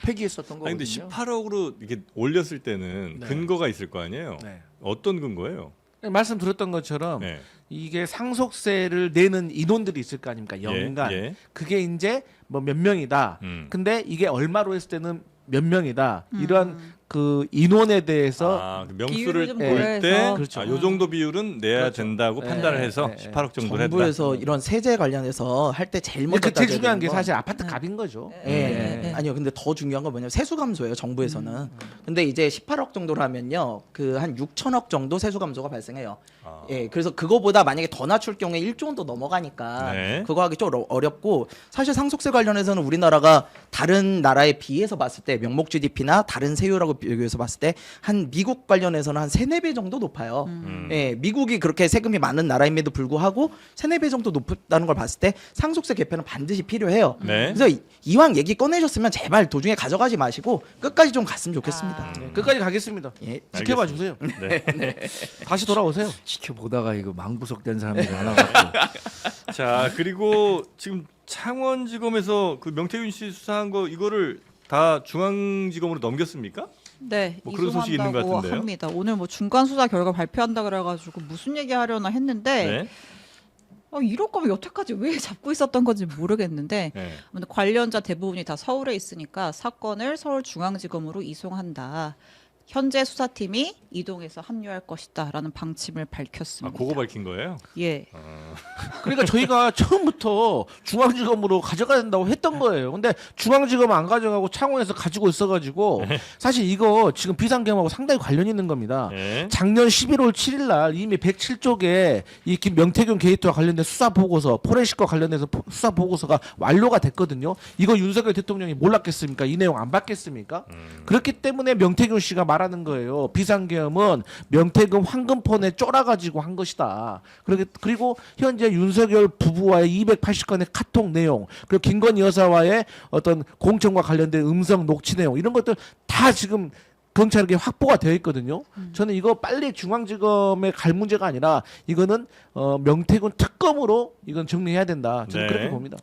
폐기했었던 아니 근데 거거든요. 18억으로 이렇게 올렸을 때는 네. 근거가 있을 거 아니에요. 네. 어떤 근거예요? 말씀드렸던 것처럼 네. 이게 상속세를 내는 인원들이 있을 거 아닙니까? 연간. 예. 그게 이제 뭐 몇 명이다. 근데 이게 얼마로 했을 때는 몇 명이다. 이러한 그 인원에 대해서 그 비율을 명수를 좀 볼 고려해서. 때 그렇죠. 요 정도 비율은 내야 그렇죠. 된다고 네. 판단을 해서 네. 18억 정도를 했다. 정부에서 이런 세제 관련해서 할 때 제일 먼저 그 제일 따져야 중요한 되는 게 건 사실 아파트 값인 거죠. 예. 아니요. 근데 더 중요한 건 뭐냐면 세수 감소예요. 정부에서는. 근데 이제 18억 정도로 하면요. 그 한 6천억 정도 세수 감소가 발생해요. 아. 예. 그래서 그거보다 만약에 더 낮출 경우에 1조 원도 넘어가니까 네. 그거 하기 좀 어렵고 사실 상속세 관련해서는 우리나라가 다른 나라에 비해서 봤을 때 명목 GDP나 다른 세율하고 비교해서 봤을 때 한 미국 관련해서는 한 3, 4배 정도 높아요. 예. 미국이 그렇게 세금이 많은 나라임에도 불구하고 3, 4배 정도 높다는 걸 봤을 때 상속세 개편은 반드시 필요해요. 네. 그래서 이왕 얘기 꺼내셨으면 제발 도중에 가져가지 마시고 끝까지 좀 갔으면 좋겠습니다. 네, 끝까지 가겠습니다. 예. 지켜봐 주세요. 네. 다시 돌아오세요. 지켜보다가 이거 망부석된 사람들이 많아갖고 자 그리고 지금 창원지검에서 그 명태균 씨 수사한 거 이거를 다 중앙지검으로 넘겼습니까? 네, 뭐 그런 소식이 있는 것 이송한다고 같은데요? 합니다. 오늘 뭐 중간 수사 결과 발표한다 그래가지고 무슨 얘기하려나 했는데 네. 이럴 거면 여태까지 왜 잡고 있었던 건지 모르겠는데 네. 아무튼 관련자 대부분이 다 서울에 있으니까 사건을 서울중앙지검으로 이송한다. 현재 수사팀이 이동해서 합류할 것이다라는 방침을 아 밝혔습니다. 그거 밝힌 거예요? 예. 그러니까 저희가 처음부터 중앙지검으로 가져가야 된다고 했던 거예요. 근데 중앙지검 안 가져가고 창원에서 가지고 있어가지고 사실 이거 지금 비상계엄하고 상당히 관련이 있는 겁니다. 네. 작년 11월 7일 날 이미 107쪽에 이 명태균 게이트와 관련된 수사 보고서, 포렌식과 관련해서 수사 보고서가 완료가 됐거든요. 이거 윤석열 대통령이 몰랐겠습니까? 이 내용 안 봤겠습니까? 그렇기 때문에 명태균 씨가 말하는 거예요. 비상계엄은 명태균 황금폰에 쫄아가지고 한 것이다. 그리고 현재 윤석열 부부와의 280건의 카톡 내용, 그리고 김건희 여사와의 어떤 공천과 관련된 음성 녹취 내용 이런 것들 다 지금 경찰에게 확보가 되어 있거든요. 저는 이거 빨리 중앙지검에 갈 문제가 아니라 이거는 명태균 특검으로 이건 정리해야 된다. 저는 네. 그렇게 봅니다.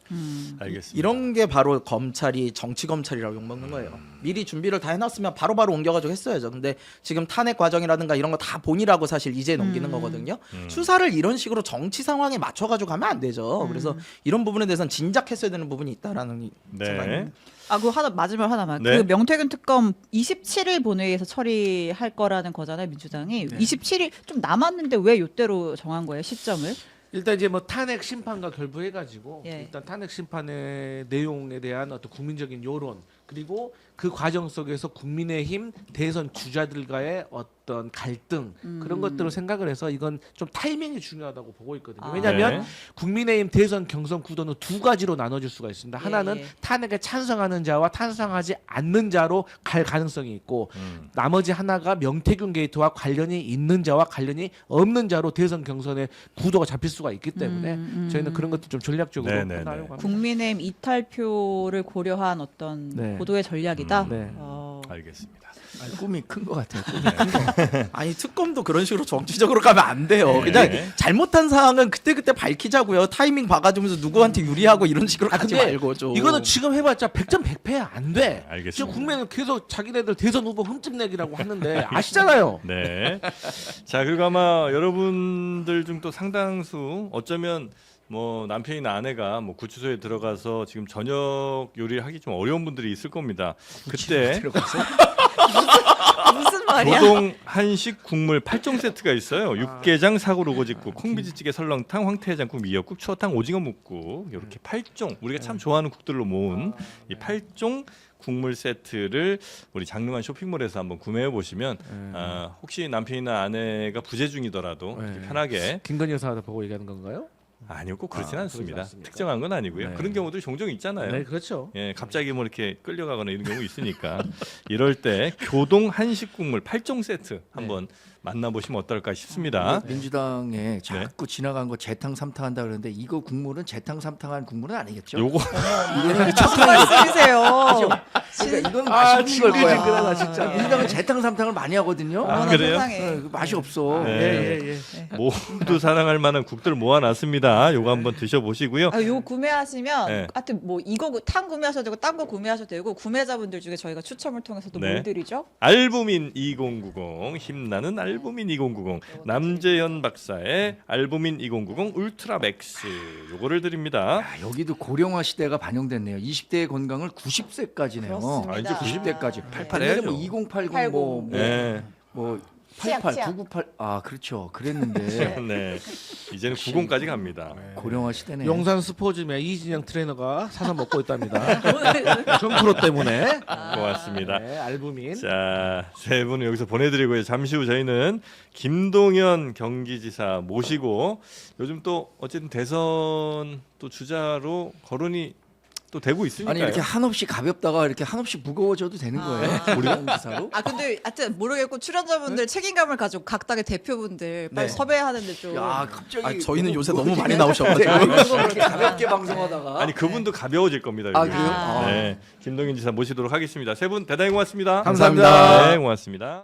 알겠습니다. 이런 게 바로 검찰이 정치 검찰이라고 욕먹는 거예요. 미리 준비를 다 해놨으면 바로바로 옮겨가지고 했어야죠. 근데 지금 탄핵 과정이라든가 이런 거 다 본이라고 사실 이제 넘기는 거거든요. 수사를 이런 식으로 정치 상황에 맞춰가지고 가면 안 되죠. 그래서 이런 부분에 대해서는 진작했어야 되는 부분이 있다라는 네. 생각입니다. 그거 마지막 하나만. 네. 그 명태균 특검 27일 본회의에서 처리할 거라는 거잖아요, 민주당이. 27일 좀 남았는데 왜 이때로 정한 거예요, 시점을? 일단 이제 뭐 탄핵 심판과 결부해가지고 예. 일단 탄핵 심판의 내용에 대한 어떤 국민적인 여론 그리고 그 과정 속에서 국민의힘 대선 주자들과의 어떤 갈등 그런 것들을 생각을 해서 이건 좀 타이밍이 중요하다고 보고 있거든요. 왜냐하면 네. 국민의힘 대선 경선 구도는 두 가지로 나눠질 수가 있습니다. 하나는 예. 탄핵에 찬성하는 자와 찬성하지 않는 자로 갈 가능성이 있고 나머지 하나가 명태균 게이트와 관련이 있는 자와 관련이 없는 자로 대선 경선의 구도가 잡힐 수가 있기 때문에 저희는 그런 것도 좀 전략적으로 네, 네, 판단하려고 네. 합니다. 국민의힘 이탈표를 고려한 어떤 네. 보도의 전략이다. 네. 알겠습니다. 꿈이 큰 것 같아요. 꿈이 큰 거. 아니 특검도 그런 식으로 정치적으로 가면 안 돼요. 네. 그냥 잘못한 사항은 그때 밝히자고요. 타이밍 봐가지고서 누구한테 유리하고 이런 식으로 가지 근데 말고 좀. 이거는 지금 해봤자 100점 100패야 안 돼. 알겠습니다. 지금 국민은 계속 자기네들 대선 후보 흠집내기라고 하는데 아시잖아요. 네. 자, 그리고 아마 여러분들 중 또 상당수 어쩌면 뭐 남편이나 아내가 뭐 구치소에 들어가서 지금 저녁 요리를 하기 좀 어려운 분들이 있을 겁니다. 그때 무슨 말이야? 교동 한식 국물 8종 세트가 있어요. 육개장, 사골 우거지국, 콩비지찌개, 설렁탕, 황태해장국, 미역국, 추어탕, 오징어 묵국 이렇게 8종 우리가 참 좋아하는 국들로 모은 이 8종 국물 세트를 우리 장르만 쇼핑몰에서 한번 구매해 보시면 혹시 남편이나 아내가 부재 중이더라도 이렇게 편하게 김건희 여사 보고 얘기하는 건가요? 아니요 꼭 그렇진 그러지 않습니다. 않습니까? 특정한 건 아니고요. 네. 그런 경우도 종종 있잖아요. 네, 그렇죠. 예, 갑자기 뭐 이렇게 끌려가거나 이런 경우 있으니까 이럴 때 교동 한식 국물 8종 세트 한번 만나보시면 어떨까 싶습니다. 민주당에 자꾸 지나간 거 재탕 삼탕 한다 그러는데 이거 국물은 재탕 삼탕한 국물은 아니겠죠? 요거 이거는 무슨 말씀이세요? 그러니까 이건 아, 맛있는 걸 거야. 징글징글하다, 진짜. 민주당은 재탕 삼탕을 많이 하거든요. 아, 어머나 그래요? 세상에. 그 맛이 없어. 네. 예. 모두 사랑할 만한 국들 모아놨습니다. 요거 한번 드셔보시고요. 요 구매하시면 네. 하여튼 뭐 이거 탕 구매하셔도 되고 딴 거 구매하셔도 되고 구매자분들 중에 저희가 추첨을 통해서 또 네. 뭘 드리죠? 알부민 2090 힘나는 알부민 2090 남재현 박사의 알부민 2090 울트라 맥스 요거를 드립니다. 야, 여기도 고령화 시대가 반영됐네요. 20대의 건강을 90세까지네요. 그렇습니다. 아, 이제 90대까지. 88 옛날에 해야죠. 뭐 2080, 80. 네. 뭐 치약, 88, 치약. 998. 아 그렇죠. 그랬는데 네. 이제는 90까지 갑니다. 고령화 시대네. 용산 스포츠맨 이진영 트레이너가 사서 먹고 있답니다. 정프로 때문에. 고맙습니다. 네, 알부민. 자, 세 분은 여기서 보내드리고요. 잠시 후 저희는 김동연 경기지사 모시고 요즘 또 어쨌든 대선 또 주자로 거론이 또 되고 있으니까요. 아니 이렇게 한없이 가볍다가 이렇게 한없이 무거워져도 되는 거예요. 우리 기사로. 아 근데 하여튼 모르겠고 출연자분들 책임감을 가지고 각 당의 대표분들 빨리 섭외하는데 좀 야 갑자기. 아, 저희는 요새 너무 무겁게 많이 나오셔가지고. 이렇게 가볍게 방송하다가. 아니 그분도 가벼워질 겁니다. 아, 요즘. 그래요? 네, 김동연 지사 모시도록 하겠습니다. 세 분 대단히 고맙습니다. 감사합니다. 네, 고맙습니다.